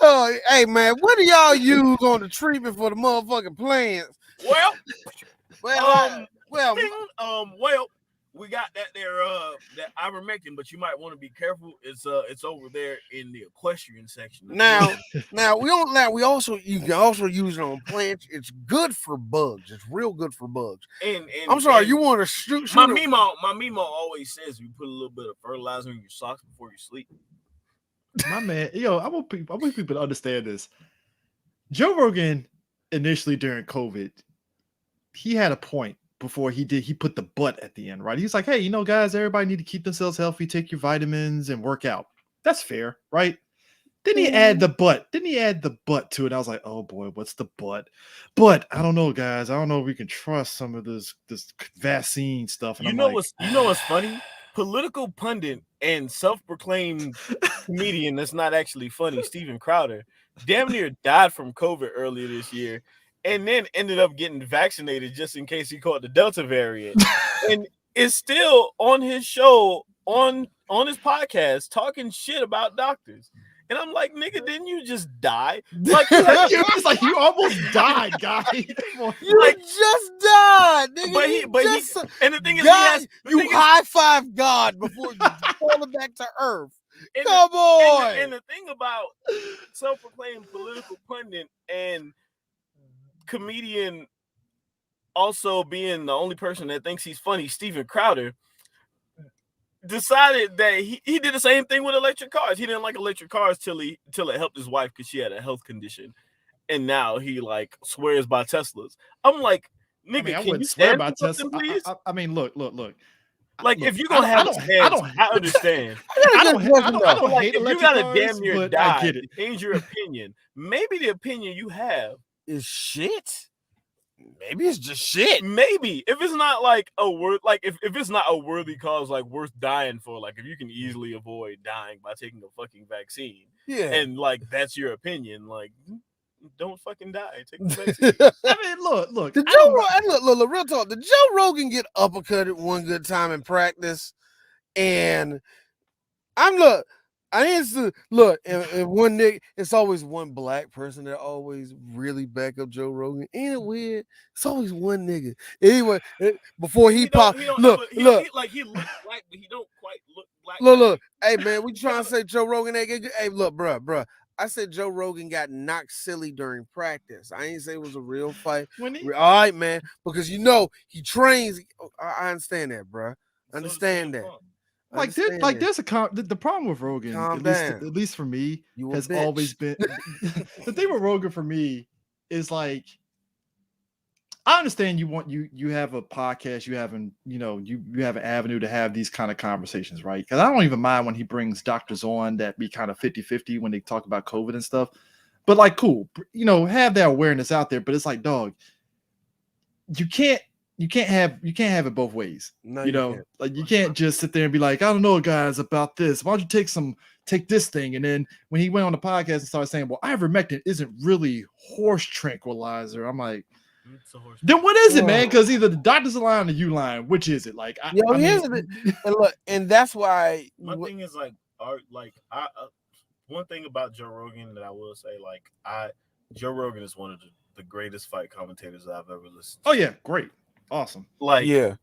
Oh, hey man, what do y'all use on the treatment for the motherfucking plants? Well, we got that there that ivermectin, but you might want to be careful. It's over there in the equestrian section. Now you can also use it on plants. It's good for bugs. It's real good for bugs. And I'm sorry, you want to shoot my Mimo always says you put a little bit of fertilizer in your socks before you sleep. My man, I want people to understand this. Joe Rogan initially during COVID, he had a point before he put the but at the end, right? He's like, hey, guys, everybody need to keep themselves healthy, take your vitamins and work out. That's fair, right? Then he add the but. To it. I was like, oh boy, what's the but? But I don't know, guys. I don't know if we can trust some of this vaccine stuff. And you know what's funny? Political pundit and self-proclaimed comedian that's not actually funny, Steven Crowder, damn near died from COVID earlier this year, and then ended up getting vaccinated just in case he caught the Delta variant, and is still on his show on his podcast talking shit about doctors. And I'm like, nigga, didn't you just die? Like, it's like you almost died, guy. You just died, nigga. And the thing is, high five God before you falling back to earth. Come on. And the thing about self-proclaimed political pundit and comedian also being the only person that thinks he's funny, Steven Crowder, decided that he did the same thing with electric cars. He didn't like electric cars till it helped his wife because she had a health condition, and now he like swears by Teslas. I'm like, nigga, I can wouldn't you swear by Tesla, please? I mean, look. Like, if you're gonna have I understand. I don't hate if you gotta damn near but die I get it. to change your opinion, maybe the opinion you have is shit. Maybe it's just shit. Maybe if it's not like a word, like if it's not a worthy cause, like worth dying for, like if you can easily avoid dying by taking a fucking vaccine, and like that's your opinion, like don't fucking die. Take the vaccine. I mean, look. Look, real talk. Did Joe Rogan get uppercutted one good time in practice? And I didn't see, look, and one nigga, it's always one black person that always really back up Joe Rogan. Ain't it weird? It's always one nigga. Anyway, before he popped, look. He looks black, but he don't quite look black. Look. Hey, man, we trying to say Joe Rogan ain't good. Hey, look, bruh. I said Joe Rogan got knocked silly during practice. I ain't say it was a real fight. All right, man, because he trains. I understand that, bruh. Understand that. Like there's the problem with Rogan, at least for me, has always been the thing with Rogan for me is like I understand you have a podcast, you have an avenue to have these kind of conversations, right? Because I don't even mind when he brings doctors on that be kind of 50-50 when they talk about COVID and stuff. But like, cool, have that awareness out there. But it's like, dog, you can't have it both ways. No, you can't just sit there and be like, I don't know, guys, about this. Why don't you take this thing? And then when he went on the podcast and started saying, well, ivermectin isn't really horse tranquilizer, I'm like, then what is it, man? Because either the doctor's lying or you lying. Which is it? Like, and that's why my thing is like, one thing about Joe Rogan that I will say, like, Joe Rogan is one of the greatest fight commentators I've ever listened to. Oh yeah, great, awesome. Like, yeah.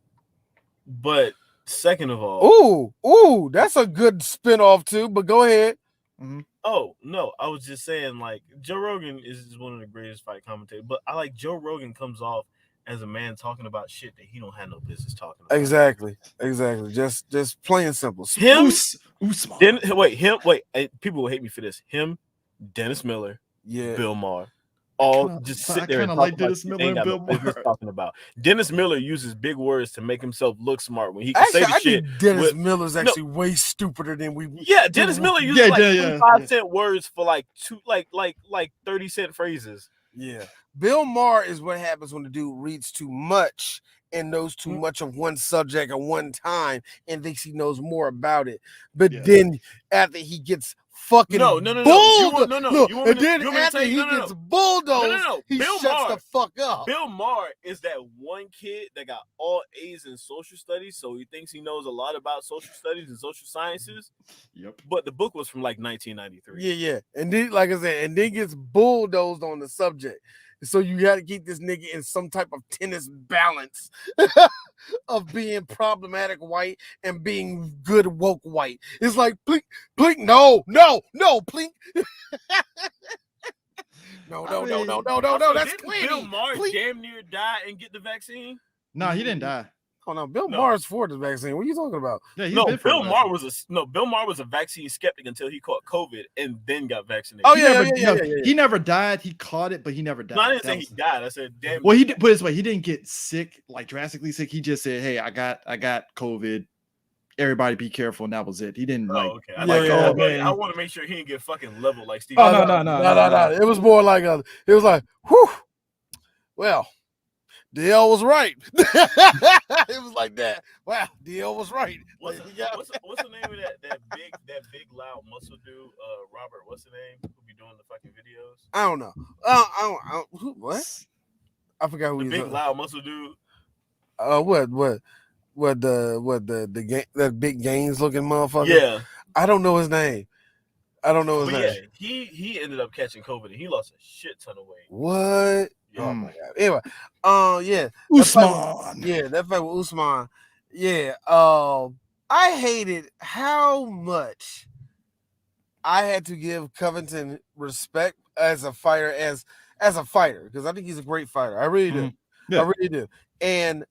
But second of all, ooh, that's a good spinoff too. But go ahead. Mm-hmm. Oh no, I was just saying, like, Joe Rogan is one of the greatest fight commentators, but I like Joe Rogan comes off as a man talking about shit that he don't have no business talking about. Exactly. Just plain and simple. Him, people will hate me for this. Him, Dennis Miller, Bill Maher. Just sit there and talk like Dennis Miller and Bill Maher. Talking about Dennis Miller uses big words to make himself look smart when he can say the shit. Dennis Miller's actually way stupider than we. Yeah, Dennis Miller uses 25-cent words for like 30-cent phrases. Yeah, Bill Maher is what happens when the dude reads too much and knows too much of one subject at one time and thinks he knows more about it. But then after he gets fucking bulldozed, he shuts the fuck up. Bill Maher is that one kid that got all A's in social studies, so he thinks he knows a lot about social studies and social sciences. Yep. But the book was from like 1993. Yeah. And then, like I said, and then gets bulldozed on the subject. So you got to keep this nigga in some type of tennis balance of being problematic white and being good woke white. It's like, plink, no, plink. No, that's clear. Bill Maher damn near die and get the vaccine? No, he didn't die. Oh no, Bill Maher's for the vaccine. What are you talking about? Yeah, Bill Maher was a vaccine skeptic until he caught COVID and then got vaccinated. Oh He never died. He caught it, but he never died. No, I didn't say he died. I said, damn. Well, he did. Put it this way, he didn't get sick, like drastically sick. He just said, "Hey, I got COVID. Everybody, be careful." And that was it. He didn't okay. I want to make sure he didn't get fucking leveled like Steve. No. It was more like whew. Well. DL was right. It was like that. Wow, DL was right. What's the name of that big loud muscle dude? Robert, what's the name? Who be doing the fucking videos? I don't know. What? I forgot who the big loud muscle dude. That big Gaines looking motherfucker? Yeah. I don't know his name. Yeah, he ended up catching COVID and he lost a shit ton of weight. What? Oh my god. Anyway, Usman. That fight with Usman. Yeah. I hated how much I had to give Covington respect as a fighter, because I think he's a great fighter. I really do. Yeah. I really do. And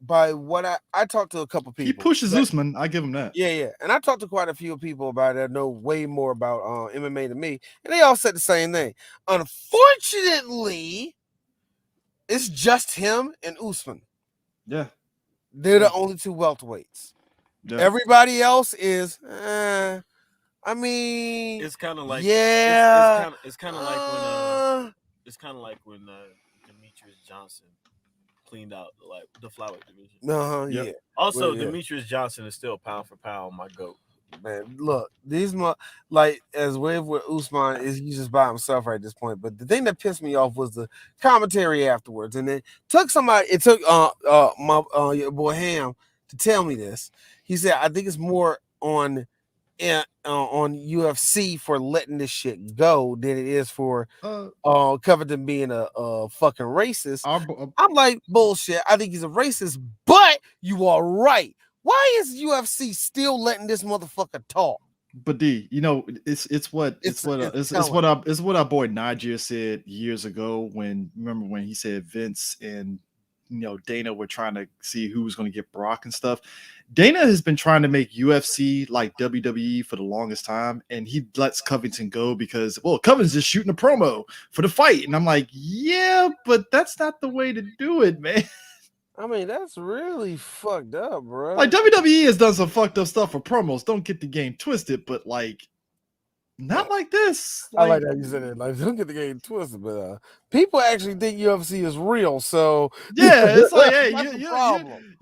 by what I talked to a couple people. He pushes Usman. I give him that. Yeah. And I talked to quite a few people about it that know way more about MMA than me. And they all said the same thing. Unfortunately, it's just him and Usman. Yeah. They're the only two welterweights. Yeah. Everybody else is, I mean, it's kind of like, it's kind of like when Demetrius Johnson cleaned out like the flyweight division. Yeah. Also, Demetrius Johnson is still pound for pound my GOAT. Man, look, as with Usman is he's just by himself right at this point. But the thing that pissed me off was the commentary afterwards, and it took your boy Ham to tell me this. He said, "I think it's more on UFC for letting this shit go than it is for Covington being a fucking racist." I'm like, bullshit. I think he's a racist, but you are right. Why is UFC still letting this motherfucker talk? But it's what our boy Niger said years ago when he said Vince and Dana were trying to see who was going to get Brock and stuff. Dana has been trying to make UFC like WWE for the longest time, and he lets Covington go because, Covington's just shooting a promo for the fight. And I'm like, yeah, but that's not the way to do it, man. I mean, that's really fucked up, bro. Like, WWE has done some fucked up stuff for promos. Don't get the game twisted, but like, not like this. I like how you said it. Like, don't get the game twisted, but people actually think UFC is real. So yeah, it's like, hey,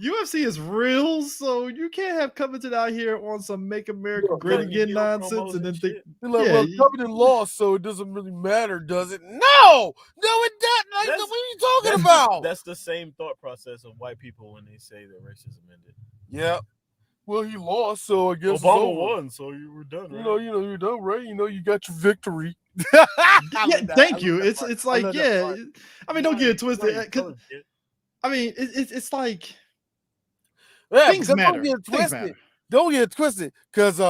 UFC is real, so you can't have Covington out here on some Make America Great Again nonsense and then think, Covington lost, so it doesn't really matter, does it? No, it doesn't. Like, what are you talking about? That's the same thought process of white people when they say that racism ended. Yeah. Well, he lost, so I guess Obama won, so you were done. Right? You're done, right? You got your victory. Thank you. It's like, yeah. I mean, don't get it twisted. I mean, it's like things matter. Don't get it twisted, because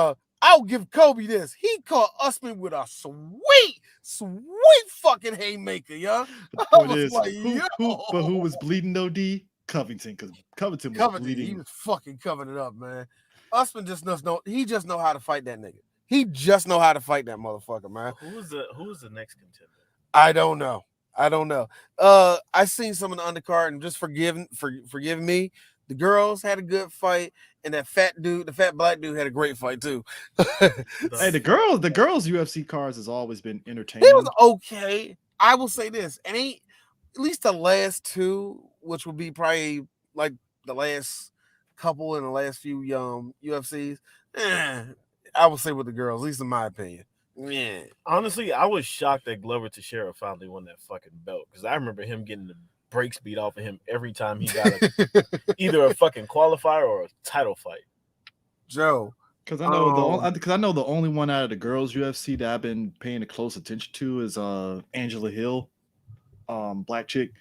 I'll give Kobe this. He caught Usman with a sweet fucking haymaker, yeah. The point is, like, who was bleeding though, D? Covington, because Covington was bleeding. He was fucking covering it up, man. Usman just just know how to fight that nigga. He just know how to fight that motherfucker, man. Who's the next contender? I don't know. I seen some of the undercard, and just forgive me. The girls had a good fight, and the fat black dude had a great fight too. Hey, the girls UFC cards has always been entertaining. It was okay. I will say this, and at least the last two, which would be probably like the last couple in the last few UFCs, I would say with the girls, at least in my opinion. Yeah. Honestly, I was shocked that Glover Teixeira finally won that fucking belt, because I remember him getting the brakes beat off of him every time he got either a fucking qualifier or a title fight. Joe. Because I know the only one out of the girls UFC that I've been paying a close attention to is Angela Hill, black chick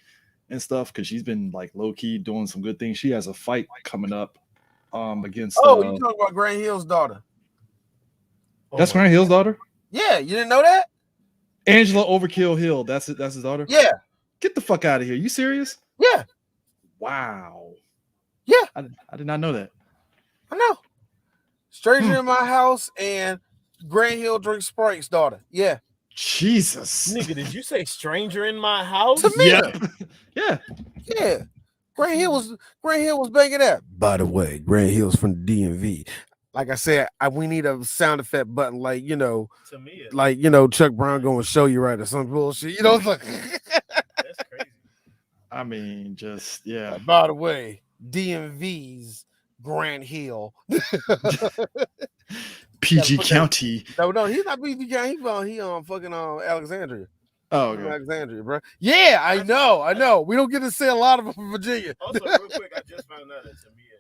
and stuff, because she's been like low key doing some good things. She has a fight coming up against. You talking about Grant Hill's daughter? That's Grant Hill's daughter. Yeah, you didn't know that? Angela Overkill Hill. That's his daughter. Yeah. Get the fuck out of here. You serious? Yeah. Wow. Yeah. I did not know that. I know. Stranger in my house and Grant Hill drinks Sprite's daughter. Yeah. Jesus. Nigga, did you say stranger in my house? To me. Yeah. Yeah. Grant Hill was banging that. By the way, Grant Hill's from the DMV. Like I said, we need a sound effect button, like, Tamia. Like, Chuck Brown going to show you right or some bullshit. It's like that's crazy. I mean, just yeah. By the way, DMV's Grant Hill. PG County. No, he's not PG County. He on fucking Alexandria. Oh, okay. Alexandria, bro. Yeah, I know. We don't get to say a lot of them from Virginia. Also, real quick, I just found out that Tamia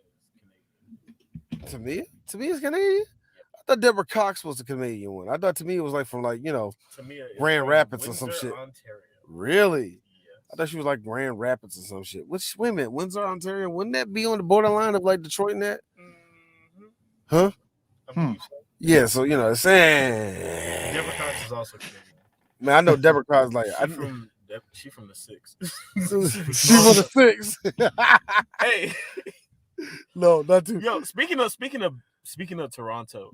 is Canadian. Tamia's Canadian? I thought Deborah Cox was the Canadian one. I thought Tamia was like from Grand Rapids or some shit. Ontario. Really? Yes. I thought she was like Grand Rapids or some shit. Wait a minute, Windsor, Ontario? Wouldn't that be on the borderline of like Detroit and that? Mm-hmm. Huh? So. Yeah, so saying Deborah Cox is also Canadian. Man, I know Deborah Cox like she from the 6. She from the 6. Hey. No, not too. Yo, speaking of Toronto,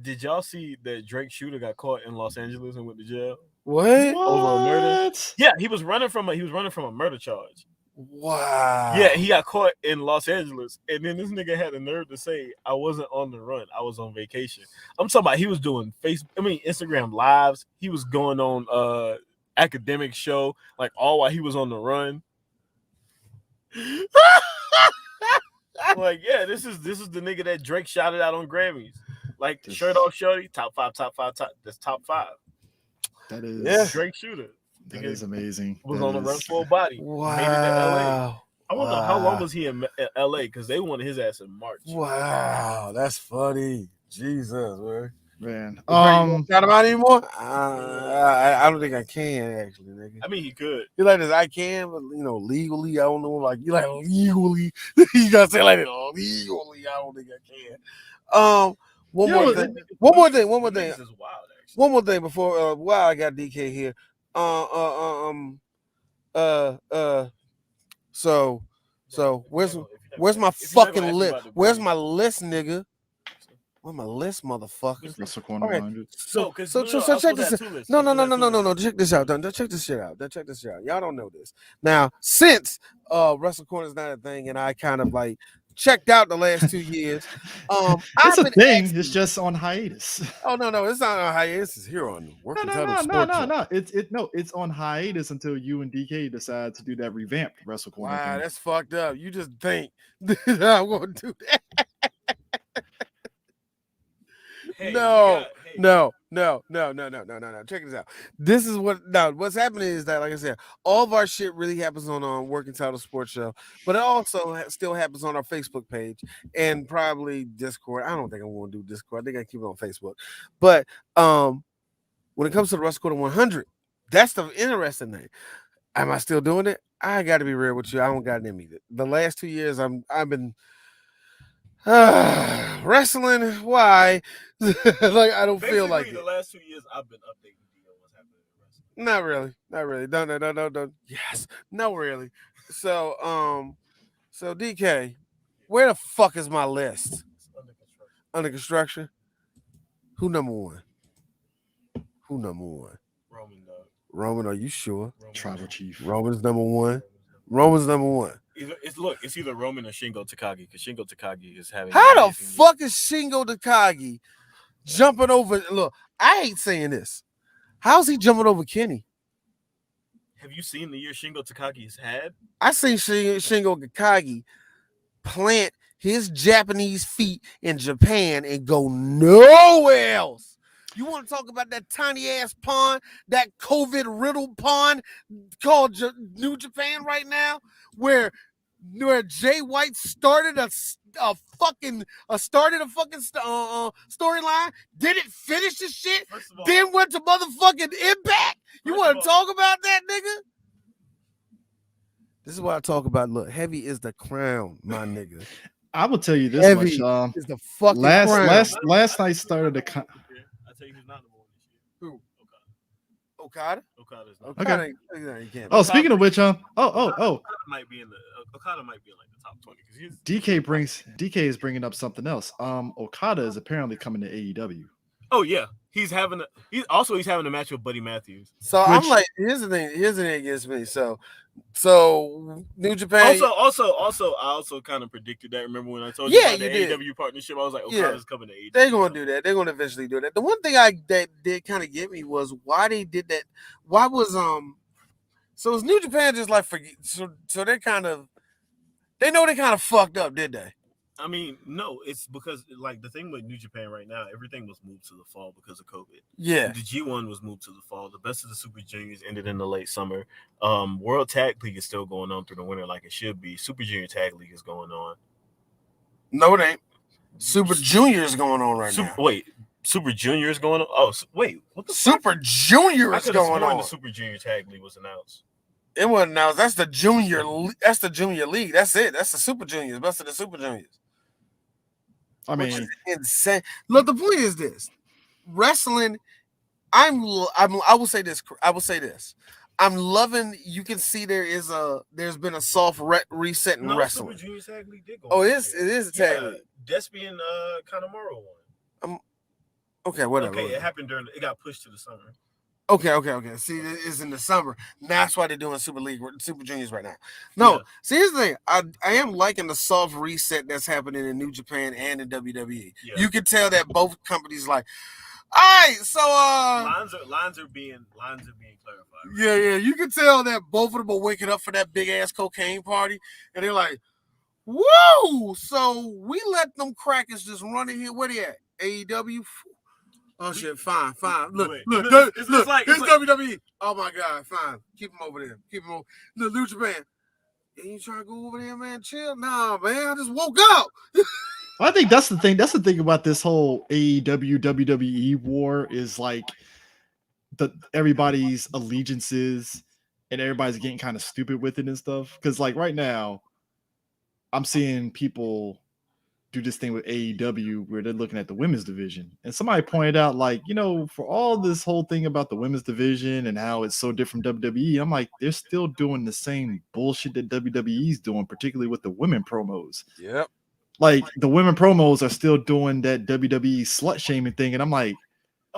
did y'all see that Drake Shooter got caught in Los Angeles and went to jail? What? Over a murder? Yeah, he was running from a murder charge. Wow. Yeah, he got caught in Los Angeles, and then this nigga had the nerve to say, "I wasn't on the run. I was on vacation." I'm talking about he was doing Instagram lives. He was going on academic show like all while he was on the run. Like, yeah, this is the nigga that Drake shouted out on Grammys. Like, shirt off shorty, top 5. That's top 5. That is Drake Shooter. That is amazing. Was on the run for a body. Wow. Made it to LA. I wonder how long was he in LA, because they wanted his ass in March. Wow, that's funny. Jesus, man. Got him out anymore? I don't think I can actually, nigga. I mean, he could. You like this? I can, but legally, I don't know. Like you like legally, you gotta say like legally. I don't think I can. One more thing. This is wild, actually. One more thing before. Wow, I got DK here. So where's my fucking list? Where's my list, nigga? Where's my list, motherfucker? Wrestle Corner 100. So check this out. No. Check this out. Check this shit out. Check this shit out. Y'all don't know this. Now, since Wrestle Corner is not a thing, and I kind of like checked out the last 2 years. It's a thing. It's just on hiatus. Oh no, it's not on hiatus. It's here on Working Title Sports. No. It's on hiatus until you and DK decide to do that revamped Wrestle Corner. Wow, thing. that's fucked up. You just think that I'm going to do that? Hey, no. Check this out. This is what's happening is that, like I said, all of our shit really happens on Working Title Sports Show, but it also still happens on our Facebook page and probably Discord. I don't think I'm going to do Discord. I think I keep it on Facebook. But when it comes to the Wrestle Corner 100, that's the interesting thing. Am I still doing it? I got to be real with you. I don't got it in me. The last 2 years, I've been wrestling. Why? Like I don't feel like the last 2 years I've been updating what's happening in Not wrestling. really. No. Yes, no, really. So DK, where the fuck is my list? Under construction. Who number one? Roman, dog. Roman, are you sure? Tribal Chief. Roman's number one. It's either Roman or Shingo Takagi, because Shingo Takagi is having. How the fuck is Shingo Takagi jumping over? Look, I hate saying this. How's he jumping over Kenny? Have you seen the year Shingo Takagi has had? I seen Shingo Takagi plant his Japanese feet in Japan and go nowhere else. You want to talk about that tiny ass pond, that COVID riddled pond called New Japan right now, where Jay White started a fucking storyline, didn't finish the shit, then went to motherfucking Impact. You want to talk about that, nigga? This is what I talk about. Look, heavy is the crown, my nigga. I will tell you this heavy much. Is the fucking crown. Last night started the. I tell you who's not number one this year. Who? Okada? Okada's not. Okay. Oh, speaking of which, Okada might be in like the top 20 because DK is bringing up something else. Okada is apparently coming to AEW. Oh yeah, he's having a match with Buddy Matthews. So I'm like, here's the thing against me. So New Japan. Also, I also kind of predicted that. Remember when I told you about the AEW partnership? I was like, Okada's coming to AEW. They're gonna do that. They're gonna eventually do that. The one thing that did kind of get me was why they did that. Why was So is New Japan just like forget? So they kind of fucked up, did they? I mean, no, it's because like the thing with New Japan right now, everything was moved to the fall because of COVID. Yeah. The G1 was moved to the fall. The best of the Super Juniors ended in the late summer. World Tag League is still going on through the winter like it should be. Super Junior Tag League is going on. No, it ain't. Super Junior is going on right now. Wait, Super Junior is going on? Oh, wait. What the Super fuck? Junior is going on. The Super Junior Tag League was announced. It wasn't announced. That's the junior. That's the junior league. That's it. That's the Super Juniors. Best of the Super Juniors. I mean, insane. Look, the point is this: wrestling. I will say this. I'm loving. You can see there's been a soft reset in wrestling. Super Junior Tag League did go. Oh, it is a tag league. Despy and Kanemaru won. Okay, whatever. Okay, it happened it got pushed to the summer. Okay. See, it's in the summer. That's why they're doing Super Juniors right now. No, yeah. See, here's the thing. I am liking the soft reset that's happening in New Japan and in WWE. Yeah. You can tell that both companies like, all right, so lines are being clarified. Right? Yeah. You can tell that both of them are waking up for that big ass cocaine party, and they're like, whoa! So we let them crackers just run in here. Where they at? AEW. Oh shit! Fine. Look, it's WWE. Oh my god! Fine, keep him over there. Keep him over. Look, New Japan. You trying to go over there, man? Chill. Nah, man. I just woke up. I think that's the thing. That's the thing about this whole AEW WWE war is like everybody's allegiances and everybody's getting kind of stupid with it and stuff. Because like right now, I'm seeing people do this thing with AEW where they're looking at the women's division, and somebody pointed out, like, for all this whole thing about the women's division and how it's so different from WWE, I'm like, they're still doing the same bullshit that WWE's doing, particularly with the women promos. Yep. Like, the women promos are still doing that WWE slut shaming thing, and I'm like,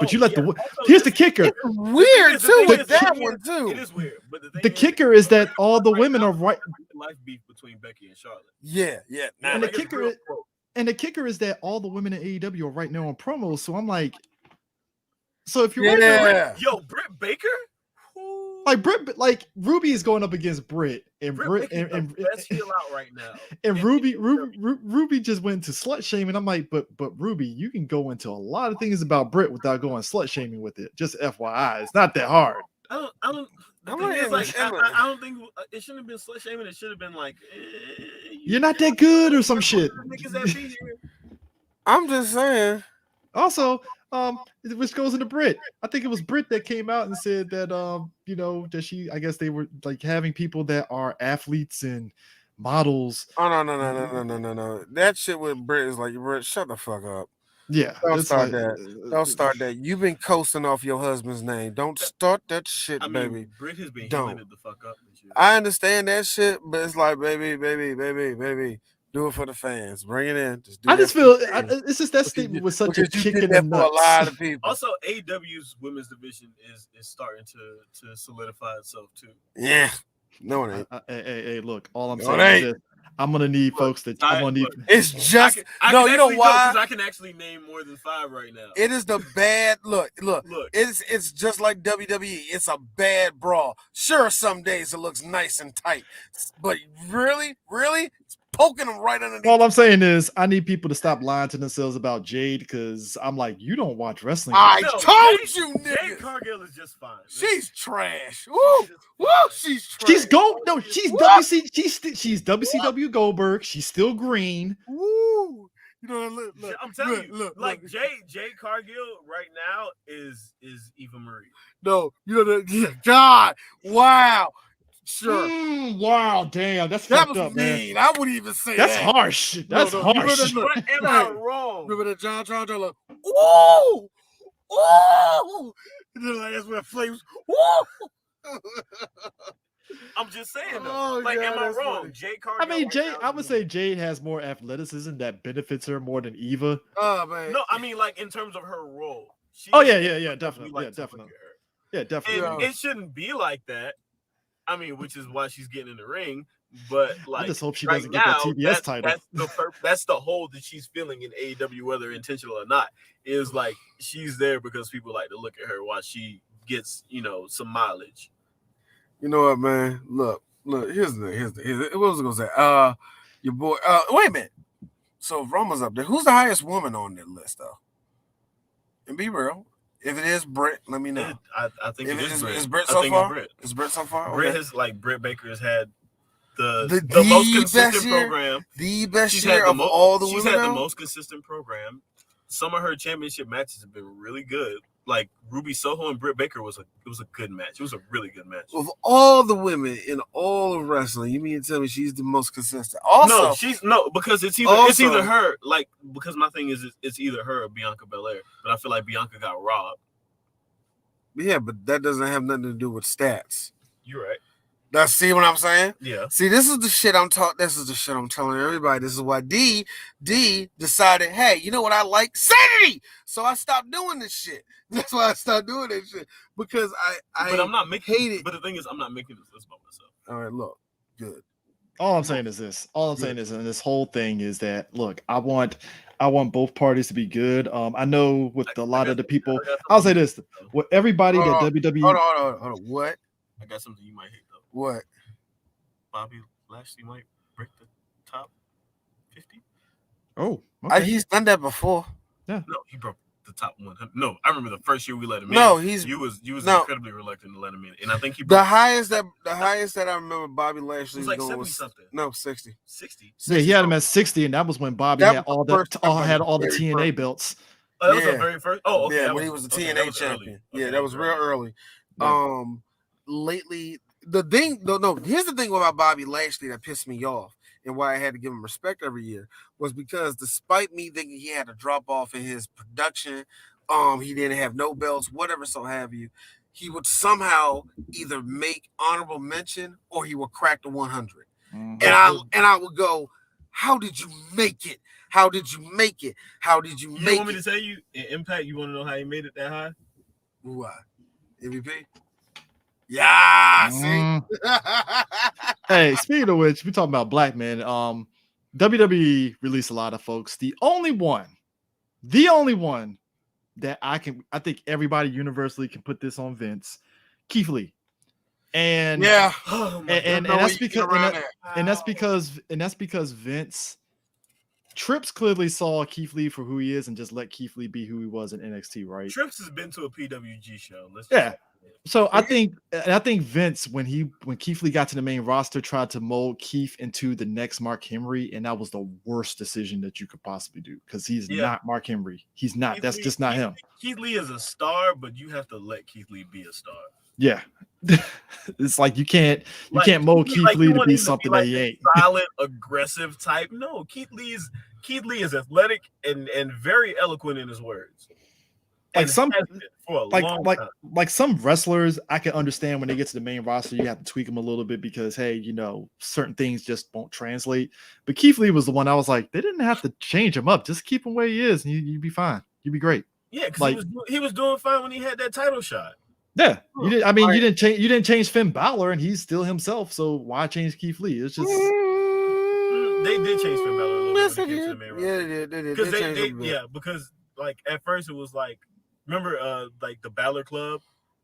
but you let the. Here's the kicker. It's weird too with that one too. It is weird, but the kicker is that all the women are right. Life beef between Becky and Charlotte. Yeah. And the kicker is that all the women in AEW are right now on promos. So I'm like, so if you're Britt Baker. Like Ruby is going up against Britt, and Britt and best heel out right now. And Ruby just went to slut shaming. I'm like, but Ruby, you can go into a lot of things about Britt without going slut shaming with it. Just FYI, it's not that hard. I don't think it shouldn't have been slut shaming. It should have been like, you're not that good or some shit. I'm just saying. Also, which goes into Britt. I think it was Britt that came out and said that that I guess they were like having people that are athletes and models. Oh no. That shit with Britt is like, Britt, shut the fuck up. Yeah. Don't start that. You've been coasting off your husband's name. Don't start that shit, baby. Britt has been healing it the fuck up this year. I understand that shit, but it's like, baby. Do it for the fans. Bring it in. It's just that statement was such a kick in the nuts. For a lot of people. Also, AEW's women's division is starting to solidify itself too. Yeah. No, it ain't. Hey, look. All I'm saying is this. I'm gonna need folks that I'm gonna need. It's just you know why? Because I can actually name more than 5 right now. It is the bad look. It's just like WWE. It's a bad brawl. Sure, some days it looks nice and tight, but really, it's poking them right underneath. All I'm saying is I need people to stop lying to themselves about Jade, because I'm like, you don't watch wrestling. Told you, nigga. Jade Cargill is just fine. She's trash. Woo, she's trash. She's she's WCW Goldberg. She's still green. Woo. Look, I'm telling you, Jade Cargill right now is Eva Marie. No, God, wow. Sure. Wow, damn, that's that fucked was up, mean. man. I wouldn't even say that's that. Harsh. That's harsh. Am I wrong? Remember that John like, ooh, and then that's where flames. I'm just saying though. Am I wrong? Funny. Jade Cargill. I mean, I would say Jade has more athleticism that benefits her more than Eva. Oh man. No, I mean like in terms of her role. Definitely. Yeah, definitely. And it shouldn't be like that. I mean, which is why she's getting in the ring. But like, I just hope she doesn't get that TBS title. That's the hole that she's feeling in AEW, whether intentional or not. Is like she's there because people like to look at her while she gets some mileage. You know what, man? Look. Here's what was I gonna say? Your boy. Wait a minute. So Roma's up there. Who's the highest woman on that list, though? And be real. If it is Britt, let me know. I think it is Britt. Is Britt so far? Is Britt so far? Britt Baker has had the most consistent program. The best year of all the women. She's had the most consistent program. Some of her championship matches have been really good. Like Ruby Soho and Britt Baker was a good match. It was a really good match. Of all the women in all of wrestling, you mean to tell me she's the most consistent? Also, because it's either her. Like, because my thing is it's either her or Bianca Belair. But I feel like Bianca got robbed. Yeah, but that doesn't have nothing to do with stats. You're right. See what I'm saying? Yeah. See, this is the shit I'm telling everybody. This is why D decided, hey, you know what I like? Sanity! So I stopped doing this shit. That's why I stopped doing that shit. Because But I'm not making hate it. But the thing is, I'm not making this list by myself. All right, look. Good. All I'm saying is this. And this whole thing is that, look, I want both parties to be good. I know with a lot of the people, I'll say this. With everybody that WWE. Hold on. What? I got something you might hate though. What? Bobby Lashley might break the top 50. Oh, okay. He's done that before. Yeah. No, he broke the top 100. No, I remember the first year we let him in. No, you was incredibly reluctant to let him in, and I think he broke the highest that I remember Bobby Lashley was like going 70 something. No, 60. 60. Yeah, he had him at 60, and that was when Bobby had all the TNA belts. That was the very first. Oh, okay. Yeah, when he was the TNA champion. That was real early. Yeah. Lately, the thing, no. Here's the thing about Bobby Lashley that pissed me off, and why I had to give him respect every year was because despite me thinking he had a drop off in his production, he didn't have no belts, whatever, so have you. He would somehow either make honorable mention or he would crack the 100, and I would go, "How did you make it? How did you make it? How did you make it?" You want me to tell you in Impact? You want to know how he made it that high? Why? MVP? Yeah, see. Hey, speaking of which, we talking about black men. WWE released a lot of folks. The only one that I think everybody universally can put this on Vince, Keith Lee. And yeah, and that's because Vince Trips clearly saw Keith Lee for who he is and just let Keith Lee be who he was in NXT, right? Trips has been to a PWG show. So I think Vince, when Keith Lee got to the main roster, tried to mold Keith into the next Mark Henry, and that was the worst decision that you could possibly do because he's not Mark Henry. He's not. That's just not him. Keith Lee is a star, but you have to let Keith Lee be a star. Yeah. It's like you can't mold Keith Lee to be something that he ain't. Silent, aggressive type. No, Keith Lee is athletic and very eloquent in his words. Like some wrestlers, I can understand when they get to the main roster, you have to tweak them a little bit because certain things just won't translate. But Keith Lee was the one I was like, they didn't have to change him up, just keep him where he is, and you'd be fine. You'd be great. Yeah, because he was doing fine when he had that title shot. Yeah, you did. I mean, you didn't change Finn Balor, and he's still himself. So why change Keith Lee? It's just they did change Finn Balor a little bit when it came to the main roster. Yeah, they did. Because like at first it was like, remember like the Balor Club.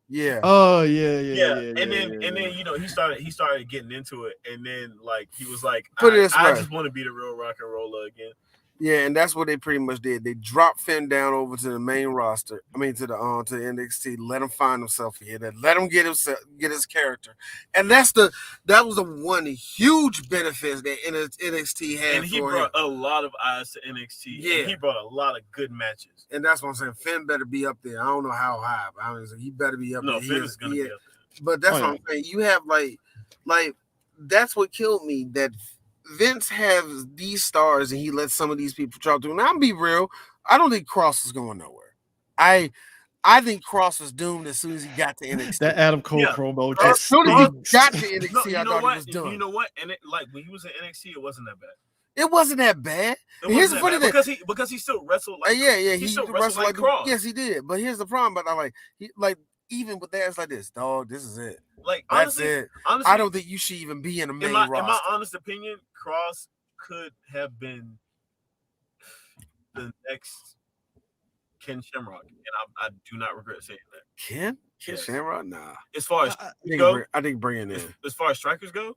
Yeah. Oh yeah. And then he started getting into it, and then like he was like, I just want to be the real rock and roller again. Yeah, and that's what they pretty much did. They dropped Finn down over to the main roster. I mean, to the NXT. Let him find himself here. Let him get his character, and that was the one huge benefit that NXT had. And he brought a lot of eyes to NXT. Yeah, and he brought a lot of good matches. And that's what I'm saying. Finn better be up there. I don't know how high, but I mean, he better be up there. No, Finn is gonna be up there. But that's what I'm saying. You have like that's what killed me. That Vince has these stars and he lets some of these people drop through. And I'll be real, I don't think Cross is going nowhere. I think Cross was doomed as soon as he got to NXT. That Adam Cole promo. As soon as he got to NXT, I thought he was done. You know what? And when he was in NXT, it wasn't that bad. It wasn't that bad. Here's the funny thing, because he still wrestled like he still wrestled like Cross. Yes, he did. But here's the problem. But even with that, it's like this, dog. This is it. Like that's honestly, it. I don't think you should even be in the main roster. In my honest opinion, Cross could have been the next Ken Shamrock, and I do not regret saying that. Ken Shamrock, nah. As far as I think bring it in. As far as strikers go,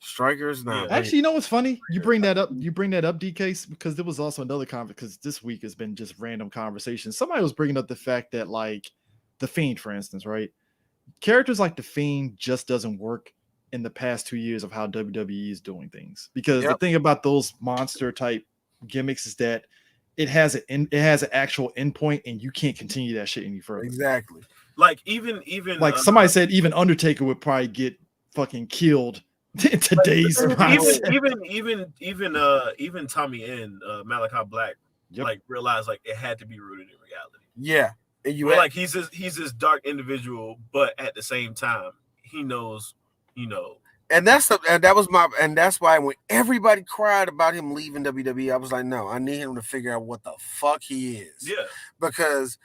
nah. Yeah. Actually, you know what's funny? You bring that up, DK, because there was also another because this week has been just random conversations. Somebody was bringing up the fact that like the Fiend, for instance, right? Characters like the Fiend just doesn't work in the past 2 years of how WWE is doing things. Because the thing about those monster type gimmicks is that it has an actual endpoint, and you can't continue that shit any further. Exactly. Like even like somebody said, even Undertaker would probably get fucking killed in today's even Tommy and Malachi Black like realized like it had to be rooted in reality. Yeah. And he's this dark individual, but at the same time, he knows, And that's why when everybody cried about him leaving WWE, I was like, no, I need him to figure out what the fuck he is. Yeah. Because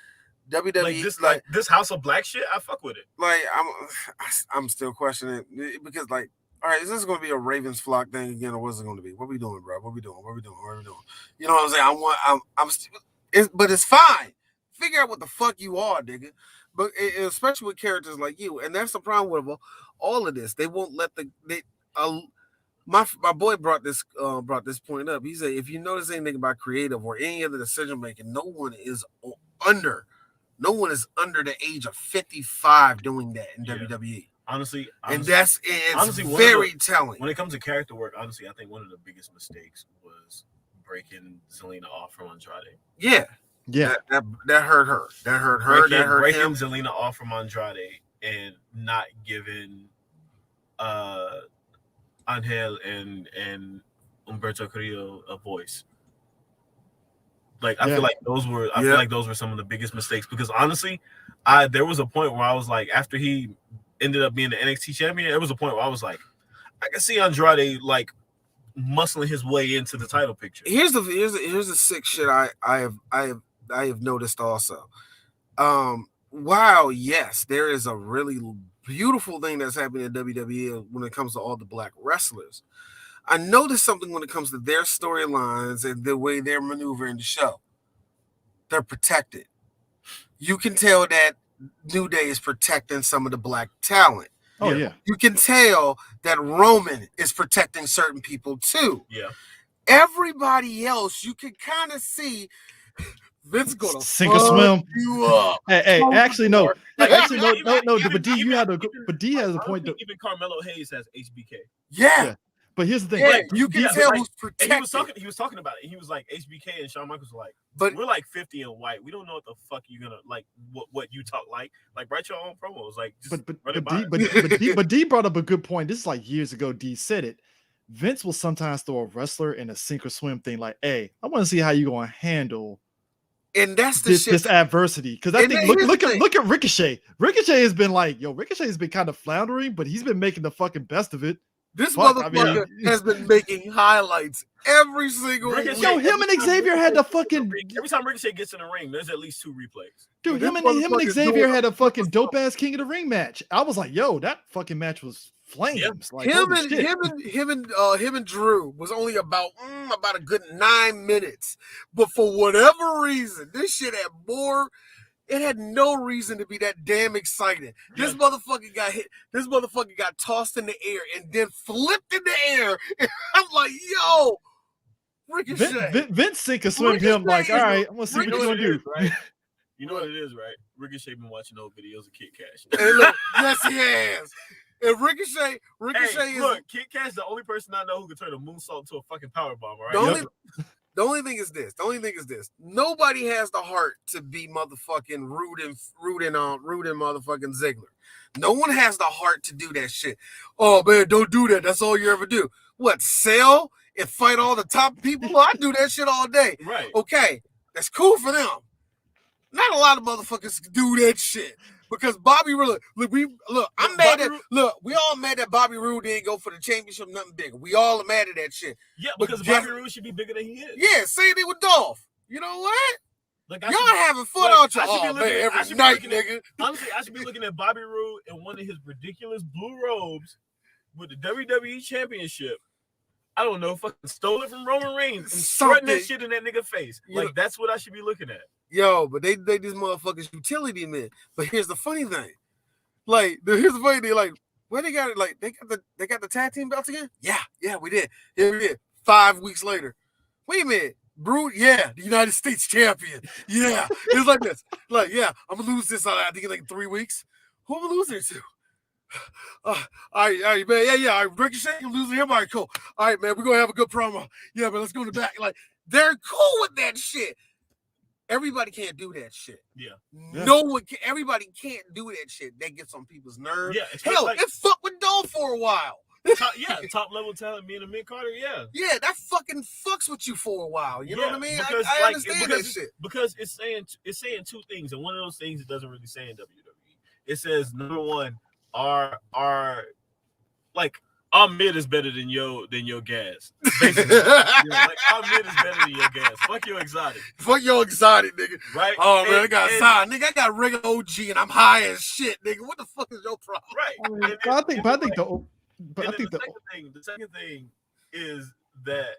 WWE like this House of Black shit, I fuck with it. Like I'm still questioning it because like, all right, is this going to be a Ravens flock thing again, or what's it going to be? What we doing, bro? What we doing? You know what I'm saying? But it's fine. Figure out what the fuck you are, nigga. But especially with characters like you, and that's the problem with all of this. They won't let my boy brought this point up. He said, if you notice anything about creative or any other decision making, no one is under the age of 55 doing that in WWE. Honestly, and it's very telling. When it comes to character work, honestly, I think one of the biggest mistakes was breaking Zelina off from Andrade. Yeah. Yeah, that hurt her. That hurt her. That hurt breaking him. Zelina off from Andrade and not giving Angel and Humberto Carrillo a voice. Like I feel like those were some of the biggest mistakes because honestly, there was a point where I was like, after he ended up being the NXT champion, there was a point where I was like, I can see Andrade like muscling his way into the title picture. Here's the sick shit I have noticed also. Wow, yes, there is a really beautiful thing that's happening in WWE when it comes to all the black wrestlers. I noticed something when it comes to their storylines and the way they're maneuvering the show. They're protected. You can tell that New Day is protecting some of the black talent. Oh, yeah. You can tell that Roman is protecting certain people too. Yeah. Everybody else, you can kind of see Vince gonna sink or swim you up. Hey, actually no. Actually no. But D, you had a but D has a point. Even Carmelo Hayes has HBK. Yeah. But here's the thing. Yeah, you can tell who's protected. He was talking about it. He was like HBK and Shawn Michaels were like, but we're like 50 and white. We don't know what the fuck you're gonna like. What you talk like write your own promos. Like, just but D brought up a good point. This is like years ago. D said it. Vince will sometimes throw a wrestler in a sink or swim thing. Like, hey, I want to see how you gonna handle. And that's this adversity, because I think look at Ricochet. Ricochet has been like, Ricochet has been kind of floundering, but he's been making the fucking best of it. This motherfucker has been making highlights every single week. Yo, him and Xavier had the fucking. Every time Ricochet gets in the ring, there's at least 2 replays. Dude, him and Xavier had a fucking dope ass King of the Ring match. I was like, yo, that fucking match was flames. Yep. Like, him and Drew was only about a good 9 minutes, but for whatever reason, this shit had more. It had no reason to be that damn exciting. Yeah. This motherfucker got hit. This motherfucker got tossed in the air and then flipped in the air. And I'm like, yo, Ricochet. Vince sink or swim him like, all right, I'm gonna see what you're gonna do. Right? You know what it is, right? Ricochet been watching old videos of Kid Cash. And look, yes, he has. And Ricochet hey, is look, Kid Cash is the only person I know who can turn a moonsault into a fucking power bomb, right? The only thing is this. Nobody has the heart to be motherfucking rooting motherfucking Ziggler. No one has the heart to do that shit. Oh man, don't do that. That's all you ever do. What, sell and fight all the top people? Well, I do that shit all day. Right. Okay, that's cool for them. Not a lot of motherfuckers do that shit. Because Bobby Roode, we all mad that Bobby Roode didn't go for the championship, nothing bigger. We all are mad at that shit. Yeah, because Bobby Roode should be bigger than he is. Yeah, same thing with Dolph. You know what? Like, y'all having fun out your every night, nigga. Honestly, I should be looking at Bobby Roode in one of his ridiculous blue robes with the WWE Championship. I don't know, fucking stole it from Roman Reigns and strutting that shit in that nigga face. Like, that's what I should be looking at. Yo, but they these motherfuckers utility men. But here's the funny thing. Like, here's the funny thing. Like, where they got it? Like, they got the tag team belts again? Yeah, we did. Yeah, we did. 5 weeks later. Wait a minute. Brood, the United States champion. Yeah. It was like this. Like, yeah, I'm gonna lose this I think in like 3 weeks. Who am I losing it to? All right, man. Yeah. All right, Ricochet, I'm losing him. All right, cool. All right, man, we're gonna have a good promo. Yeah, but let's go to the back. Like, they're cool with that shit. Everybody can't do that shit. Yeah. No one can. Everybody can't do that shit. That gets on people's nerves. Yeah. Hell, it fucked with Dolph for a while. Top level talent being a mid-carder, Yeah, that fucking fucks with you for a while. You know what I mean? Because, I understand that shit. Because it's saying 2 things, and one of those things it doesn't really say in WWE. It says, number one, our mid is better than your gas. Basically. Our mid is better than your gas. Fuck your exotic. Fuck your exotic, nigga. Right? Oh man, I got side. Nigga, I got regular OG and I'm high as shit, nigga. What the fuck is your problem? Right. The second thing is that,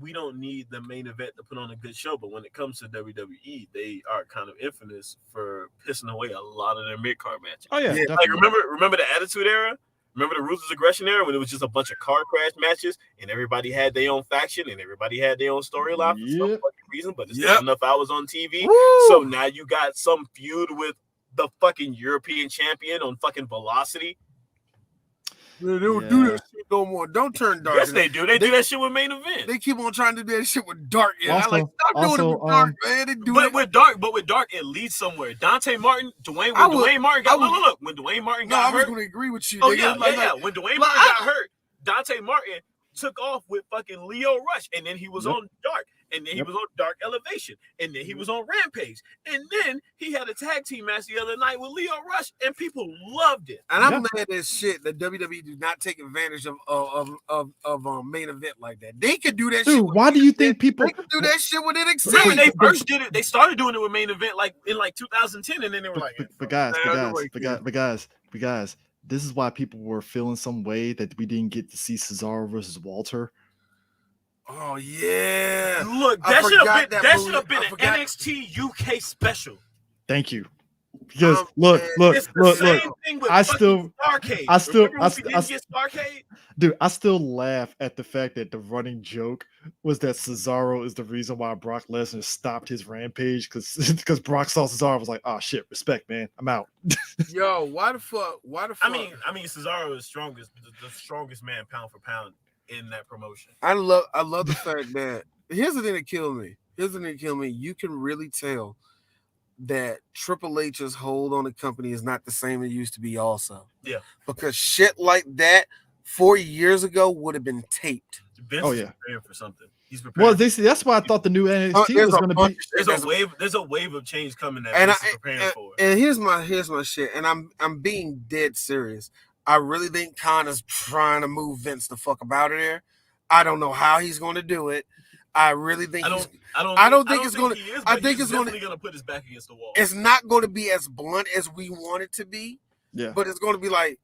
we don't need the main event to put on a good show, but when it comes to WWE, they are kind of infamous for pissing away a lot of their mid-card matches. Oh yeah. Like remember the Attitude Era? Remember the Ruthless Aggression era when it was just a bunch of car crash matches and everybody had their own faction and everybody had their own storyline for some fucking reason, but there's not enough hours on TV. Woo! So now you got some feud with the fucking European champion on fucking Velocity. They don't do that shit no more. Don't turn dark. Yes, they do. They do that shit with main event. They keep on trying to do that shit with dark. Yeah, Also- I like stop doing it with dark, man. They do it. With dark, it leads somewhere. Dante Martin, Dwayne Martin got look. When Dwayne Martin got hurt, I was going to agree with you. Oh nigga. yeah. When Dwayne Martin got hurt, Dante Martin took off with fucking Leo Rush, and then he was on Dark, and then he was on Dark Elevation, and then he was on Rampage, and then he had a tag team match the other night with Leo Rush, and people loved it. And I'm mad at shit that WWE do not take advantage of main event like that. They could do that shit. Dude, why do you think people they could do that shit with NXT? When they first did it, they started doing it with main event like in 2010, and then they were but guys, this is why people were feeling some way that we didn't get to see Cesaro versus Walter. Oh yeah! Look, that should have been an NXT UK special. Thank you. Because look. I still laugh at the fact that the running joke was that Cesaro is the reason why Brock Lesnar stopped his rampage because Brock saw Cesaro was like, oh shit, respect, man, I'm out. Yo, why the fuck? I mean, Cesaro is the strongest man pound for pound in that promotion. I love the fact that here's the thing that killed me. You can really tell that Triple H's hold on the company is not the same it used to be also. Yeah. Because shit like that 4 years ago would have been taped. Vince is preparing for something. He's preparing. Well, that's why I thought the new NXT was going to be. There's a wave of change coming that Vince is preparing for. And here's my shit, and I'm being dead serious. I really think Khan is trying to move Vince the fuck up out of there. I don't know how he's going to do it. I really think I think it's going to put his back against the wall. It's not going to be as blunt as we want it to be. Yeah. But it's going to be like,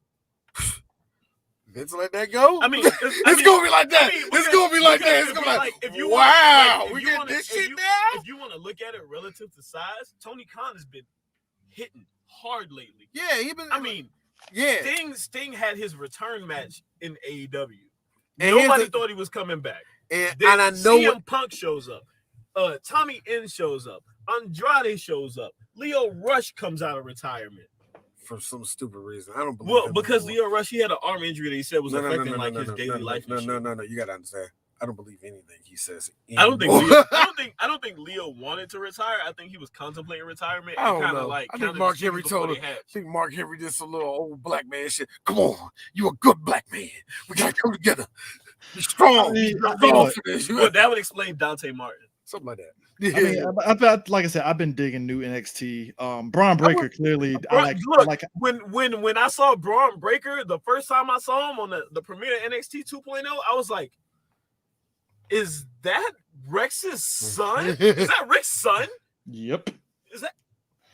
Vince, let that go. I mean, it's going to be like that. It's going to be like that. It's going to be like, wow, we get this shit now. If you want to look at it relative to size, Tony Khan has been hitting hard lately. Yeah, Sting had his return match in AEW. Nobody thought he was coming back. And I know CM Punk shows up. Tommy N shows up. Andrade shows up. Leo Rush comes out of retirement for some stupid reason. I don't believe. Because Leo Rush, he had an arm injury that he said was affecting his daily life. No. You gotta understand. I don't believe anything he says. I don't think Leo wanted to retire. I think he was contemplating retirement. I don't know. I think Mark Henry told him. I think Mark Henry did some little old black man shit. Come on, you a good black man. We gotta come together. Be strong. That would explain Dante Martin. Something like that. Yeah. Like I said, I've been digging new NXT. Braun Breaker clearly. When I saw Braun Breaker the first time I saw him on the premiere of NXT 2.0, I was like, "Is that Rex's son? Is that Rick's son? Yep.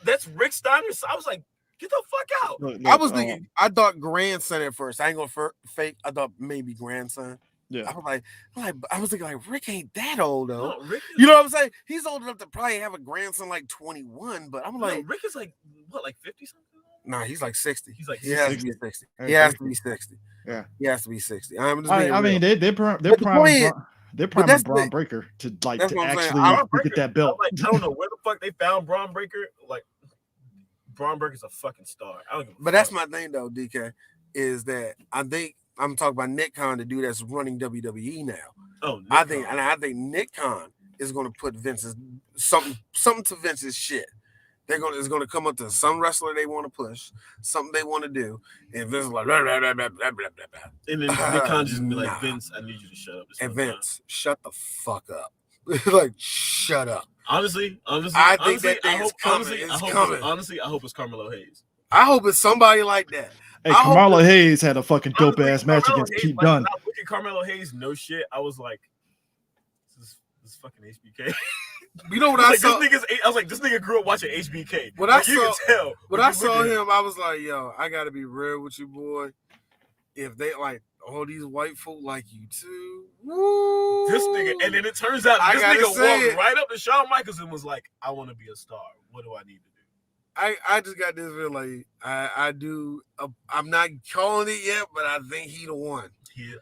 That's Rick Steiner's son?" I was like, "Get the fuck out!" Look, I was thinking. I thought grandson at first. I ain't gonna fake. I thought maybe grandson. Yeah. I was thinking like Rick ain't that old though. No, you know what I'm saying? He's old enough to probably have a grandson like 21, but I'm like, Rick is like what, like 50 something? Nah, he's like 60. He's like he has to be 60. He has to be 60. Yeah, he has to be 60. I mean, they're priming Braun Breaker to actually get that belt. I don't know where the fuck they found Braun Breaker. Like, Braun Breaker's a fucking star. But that's my thing though, DK, is that I think I'm talking about Nick Khan, the dude that's running WWE now. Oh, I think Nick Khan is going to put Vince's something to Vince's shit. It's going to come up to some wrestler they want to push, something they want to do, and Vince is like blah, blah, blah, blah, blah, blah, blah. And then Nick Khan just be like, Vince, I need you to shut up. And Vince, shut the fuck up. Like, shut up. Honestly, I think that thing is coming. Honestly, I hope it's Carmelo Hayes. I hope it's somebody like that. Hey, Carmelo Hayes had a fucking dope ass match against Pete Dunne. When I look at Carmelo Hayes, no shit, I was like, this is fucking HBK. You know what I saw? I was like, this nigga grew up watching HBK. When I saw him, I was like, yo, I gotta be real with you, boy. If they like all these white folk like you too, woo. This nigga, and then it turns out this nigga walked right up to Shawn Michaels and was like, I want to be a star. What do I need to do? I just got this feel like I do. I'm not calling it yet, but I think he the one.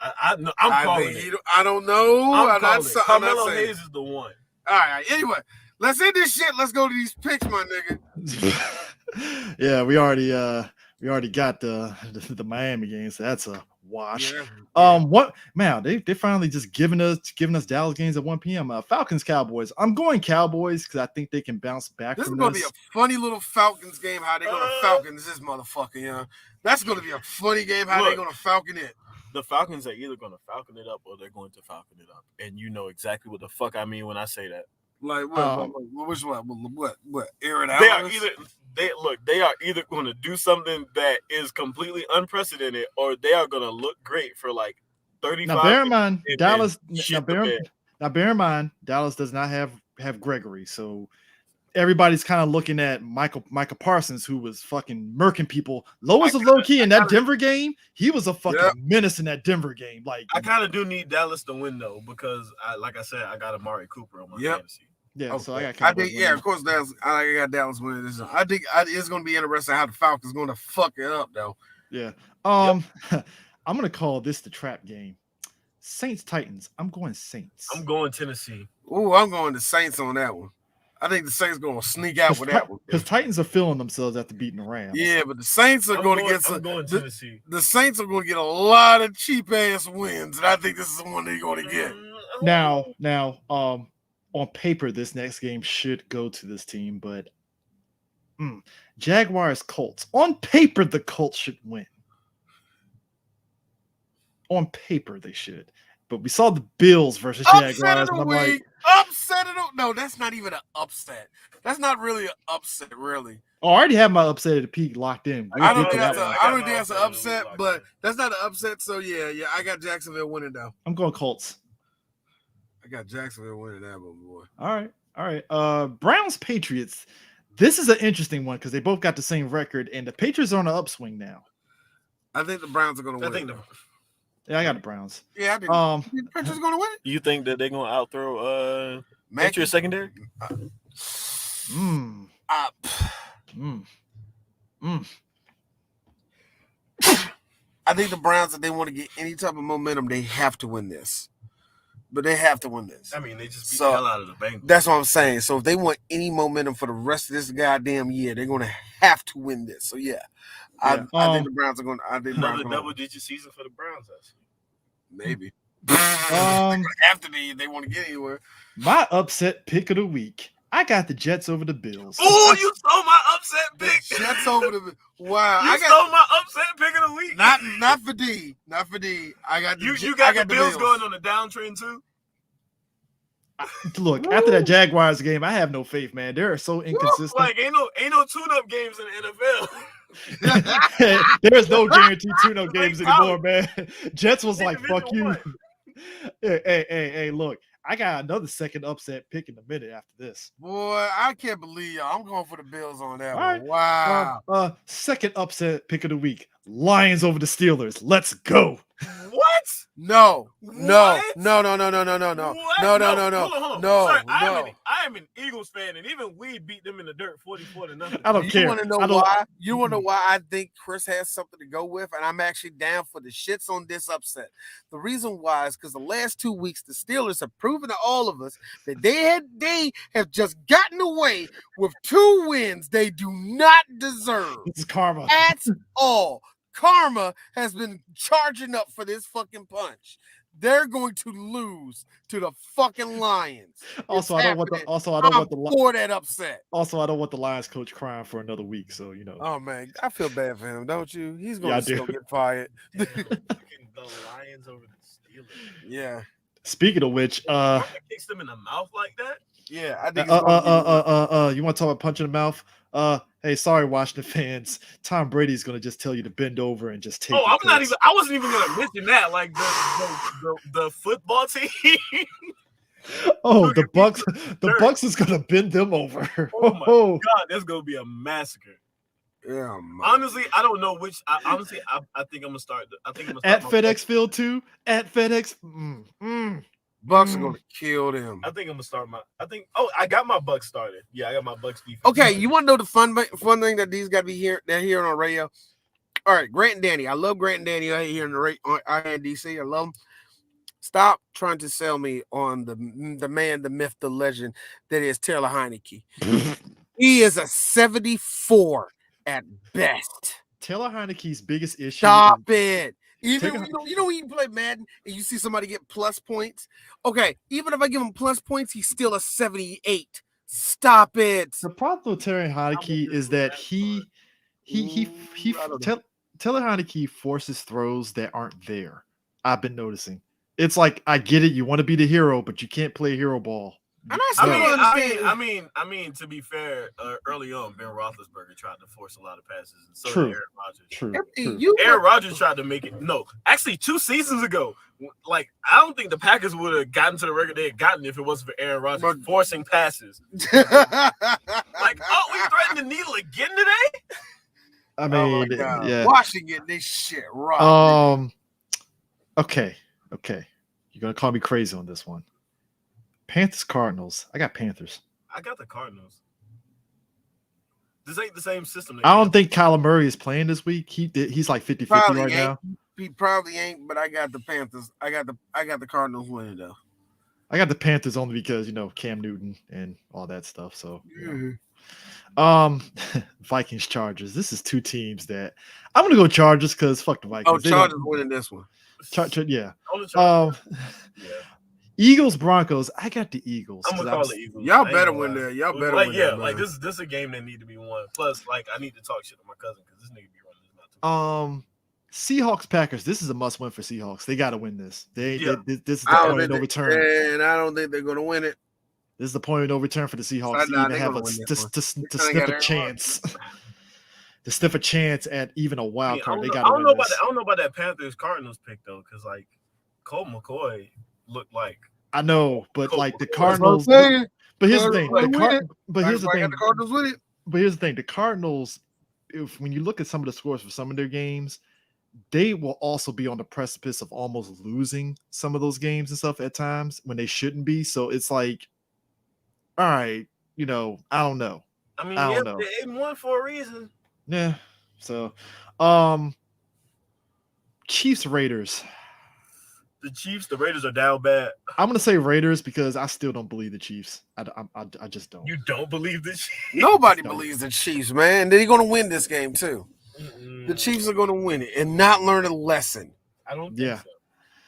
I'm calling it. I don't know. I'm calling it. Carmelo Hayes is the one. All right. Anyway, let's end this shit. Let's go to these picks, my nigga. Yeah, we already got the Miami game, so that's a wash. Yeah. What man? They finally just giving us Dallas games at 1 p.m. Falcons Cowboys. I'm going Cowboys because I think they can bounce back. This is from gonna be a funny little Falcons game. How they gonna Falcons this motherfucker? Yeah, that's gonna be a funny game. How they gonna Falcon it? The Falcons are either gonna Falcon it up or they're going to Falcon it up, and you know exactly what the fuck I mean when I say that. Like which one? What? Aaron They are Allen? they are either going to do something that is completely unprecedented, or they are going to look great for like 35. Now bear in mind, Dallas. Now bear in mind, Dallas does not have Gregory, so everybody's kind of looking at Michael Parsons, who was fucking murking people. Lois of low key in that Denver game. He was a fucking menace in that Denver game. Like I kind of do need Dallas to win though, because like I said, I got Amari Cooper on my fantasy. Yeah, so I got. I think of course Dallas. I got Dallas winning this. I think it's going to be interesting how the Falcons going to fuck it up though. Yeah. I'm going to call this the trap game. Saints Titans. I'm going Saints. I'm going Tennessee. Ooh, I'm going the Saints on that one. I think the Saints going to sneak out with that one because Titans are feeling themselves after beating the Rams. Yeah, but the Saints are going to get some. I'm going Tennessee. The Saints are going to get a lot of cheap ass wins, and I think this is the one they're going to get. Now, on paper, this next game should go to this team, but Jaguars Colts. On paper, the Colts should win. On paper, they should. But we saw the Bills versus Jaguars. Upset of the no, that's not even an upset. That's not really an upset, really. Oh, I already have my upset at the peak locked in. I don't think that's an upset, but that's not an upset. So yeah, I got Jacksonville winning though. I'm going Colts. I got Jacksonville winning that one, boy. All right. Browns Patriots. This is an interesting one because they both got the same record, and the Patriots are on an upswing now. I think the Browns are going to win. Yeah, I got the Browns. Yeah, I think the Patriots are going to win. You think that they're going to outthrow Patriots secondary? I think the Browns, if they want to get any type of momentum, they have to win this. But they have to win this. I mean, they just beat the hell out of the Bengals. That's what I'm saying. So if they want any momentum for the rest of this goddamn year, they're going to have to win this. So yeah. I think the Browns are going to. I think another double-digit season for the Browns, actually. Maybe. After they want to get anywhere. My upset pick of the week. I got the Jets over the Bills. Oh, you stole my upset pick. The Jets over the Wow. You stole my upset pick of the week. Not for D. Not for D. I got you got the Bills going on a downtrend too. Look, after that Jaguars game, I have no faith, man. They're so inconsistent. Like ain't no tune-up games in the NFL. There's no guaranteed tune-up games anymore, man. Jets was like, fuck you. Hey, look. I got another second upset pick in a minute after this. Boy, I can't believe y'all. I'm going for the Bills on that one. Right. Wow. Second upset pick of the week. Lions over the Steelers. Let's go. What? No. What? No. What? No. Hold on. Sorry, I am an Eagles fan, and even we beat them in the dirt 44-0. I don't care. You want to know why? You want to know why I think Chris has something to go with, and I'm actually down for the shits on this upset. The reason why is because the last 2 weeks, the Steelers have proven to all of us that they have just gotten away with 2 wins they do not deserve. This is karma. That's all. Karma has been charging up for this fucking punch. They're going to lose to the fucking Lions. Also, I don't want the upset. Also, I don't want the Lions coach crying for another week. So Oh man, I feel bad for him, don't you? He's going to still get fired. The Lions over the Steelers. Yeah. Speaking of which, kicks them in the mouth like that. Yeah, I think. You want to talk about punch in the mouth? Hey, sorry, Washington fans. Tom Brady's gonna just tell you to bend over and just take. Oh, I wasn't even gonna mention that. Like the football team. Oh, the Bucks. The Bucks is gonna bend them over. Oh my God, that's gonna be a massacre. Yeah. Man. Honestly, I don't know which. I think I'm gonna start. At FedEx Field too. At FedEx. Bucks are gonna kill them. I think I'm gonna start I got my Bucks started. Yeah, I got my Bucks defense. Okay, you want to know the fun thing that these got to be here? They're hearing on radio. All right, Grant and Danny. I love Grant and Danny here in the INDC. I love them. Stop trying to sell me on the man, the myth, the legend that is Taylor Heineke. He is a 74 at best. Taylor Heineke's biggest issue. Stop it. Even you know when you play Madden and you see somebody get plus points. Okay, even if I give him plus points, he's still a 78. Stop it. The problem with Terry Heineke is that Taylor Heineke forces throws that aren't there. I've been noticing. It's like, I get it, you want to be the hero, but you can't play hero ball. I mean, to be fair, early on, Ben Roethlisberger tried to force a lot of passes, and so did Aaron Rodgers. True. Aaron Rodgers tried to make it. No, actually, 2 seasons ago, like, I don't think the Packers would have gotten to the record they had gotten if it wasn't for Aaron Rodgers forcing passes. Like, oh, we threatened the needle again today. I mean, yeah. Washington, this shit right. Okay. You're gonna call me crazy on this one. Panthers, Cardinals. I got Panthers. I got the Cardinals. This ain't the same system. I don't think Kyler Murray is playing this week. He's like 50-50 right now. He probably ain't, but I got the Panthers. I got the Cardinals winning though. I got the Panthers only because Cam Newton and all that stuff. So Vikings, Chargers. This is 2 teams that I'm gonna go Chargers because fuck the Vikings. Oh, Chargers winning this one. Yeah. Eagles, Broncos. I got the Eagles. I'm gonna call the Eagles. Y'all better win there. Y'all better win there. Like this is a game that need to be won. Plus, like, I need to talk shit to my cousin because this nigga be running this mouth. Seahawks, Packers. This is a must win for Seahawks. They got to win this. This is the point of no return. And I don't think they're gonna win it. This is the point of no return for the Seahawks to even have to sniff a chance. To sniff a chance at even a wild card. They got to win this. I don't know about that Panthers Cardinals pick though, because like Colt McCoy looked like. I know, but like the Cardinals. But here's the thing. Here's the thing. The Cardinals, when you look at some of the scores for some of their games, they will also be on the precipice of almost losing some of those games and stuff at times when they shouldn't be. So it's like, all right, I don't know. I mean, they won for a reason. Yeah. So, Chiefs, Raiders. The Raiders are down bad. I'm gonna say Raiders because I still don't believe the Chiefs. I just don't. You don't believe the Chiefs? Nobody believes the Chiefs, man. They're gonna win this game too. The Chiefs are gonna win it and not learn a lesson. I don't think so.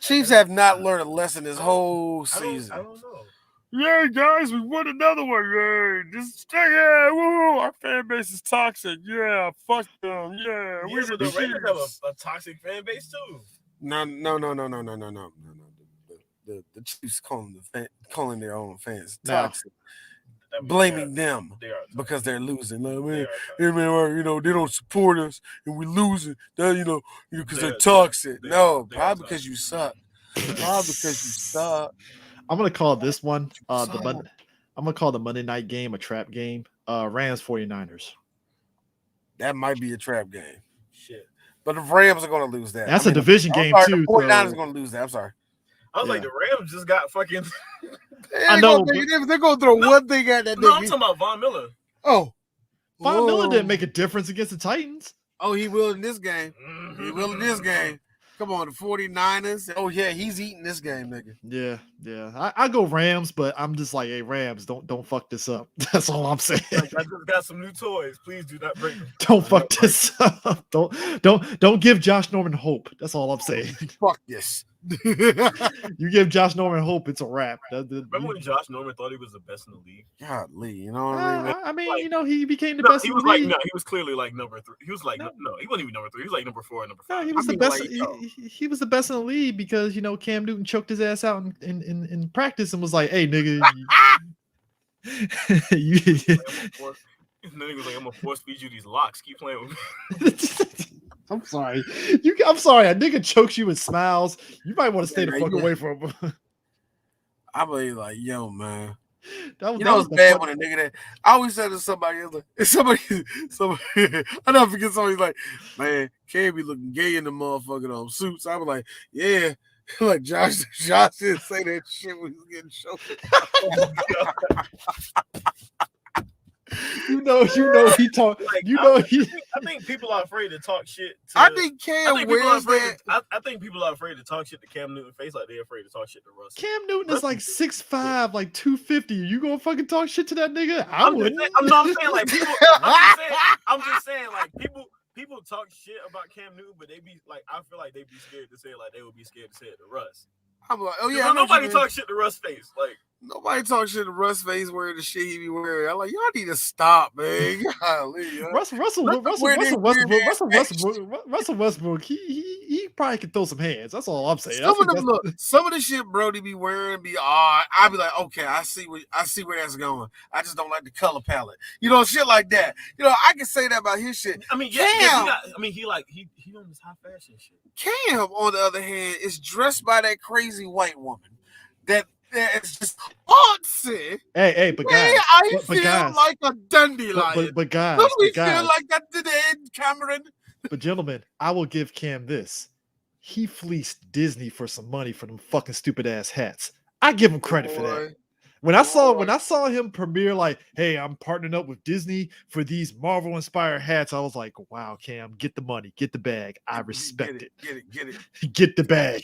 Chiefs have not learned a lesson this whole season. I don't know. Yeah, guys, we won another one. Yeah, woo, our fan base is toxic. Yeah, fuck them. Yeah, we the Raiders have a toxic fan base too. No. The Chiefs calling their own fans toxic, blaming them because they're losing. Like, man, they don't support us and we losing. Because they're toxic. Probably because you suck. I'm gonna call this one I'm gonna call the Monday night game a trap game. Rams 49ers. That might be a trap game. Shit. But the Rams are going to lose that. That's a division game too. The 49ers are going to lose that. I'm sorry. I was like, the Rams just got fucking. I know. They're going to throw one thing at that. No, I'm talking about Von Miller. Oh. Von Miller didn't make a difference against the Titans. Oh, he will in this game. Mm-hmm. He will in this game. Come on, the 49ers. Oh, yeah, he's eating this game, nigga. Yeah. I go Rams, but I'm just like, hey, Rams, don't fuck this up. That's all I'm saying. Like, I just got some new toys. Please do not break them. Don't fuck this up. Don't give Josh Norman hope. That's all I'm saying. Fuck this. You give Josh Norman hope, it's a wrap. Remember when Josh Norman thought he was the best in the league? God, Lee, you know what I mean? He became the best in the league. He was clearly like number 3. He was like, no, he wasn't even number 3. He was like number 4 and number 5. No, he was the best. He was the best in the league because Cam Newton choked his ass out in practice and was like, "Hey, nigga." And then he was like, "I'm gonna force feed you these locks. Keep playing with me." I'm sorry. I'm sorry. A nigga chokes you with smiles. You might want to stay the fuck away from him. I believe, like, yo, man. That was bad when a nigga that I always said to somebody, I never forget somebody's like, man, Cam be looking gay in the motherfucking suits. I was like, yeah. Like Josh didn't say that shit when he was getting choked. He talked. Like, I think people are afraid to talk shit. I think Cam wears that. I think people are afraid to talk shit to Cam Newton face like they're afraid to talk shit to Russ. Cam Newton is like 6'5", like 250. You gonna fucking talk shit to that nigga? I wouldn't. I'm not saying like people. I'm just saying like people. people talk shit about Cam Newton, but they be like, I feel like they be scared to say it like they would be scared to say it to Russ. I'm like, oh yeah, nobody talks shit to Russ face. Like nobody talks shit to Russ face wearing the shit he be wearing. I'm like, y'all need to stop, man. Golly, Russell Westbrook, he probably can throw some hands. That's all I'm saying. Some of the shit Brody be wearing be odd. I be like, okay, I see where that's going. I just don't like the color palette, shit like that. I can say that about his shit. I mean, he on this high fashion shit. Cam, on the other hand, is dressed by that crazy white woman that is just artsy. Hey, but guys, I feel like a dandelion. But guys, don't we feel like that today, Cameron? But gentlemen, I will give Cam this. He fleeced Disney for some money for them fucking stupid ass hats. I give him credit for that. When I saw him premiere, like, hey, I'm partnering up with Disney for these Marvel inspired hats, I was like, wow, Cam, get the money, get the bag. I respect it. Get it. Get the bag.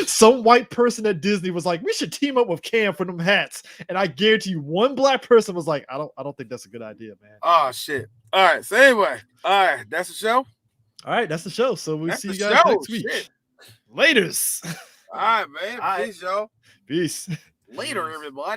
Some white person at Disney was like, we should team up with Cam for them hats. And I guarantee you, one black person was like, I don't think that's a good idea, man. Oh shit. All right. So anyway, that's the show. All right, that's the show. So we'll see you guys next week. Shit. Laters. All right, man. Peace, y'all. Peace. Later, everybody.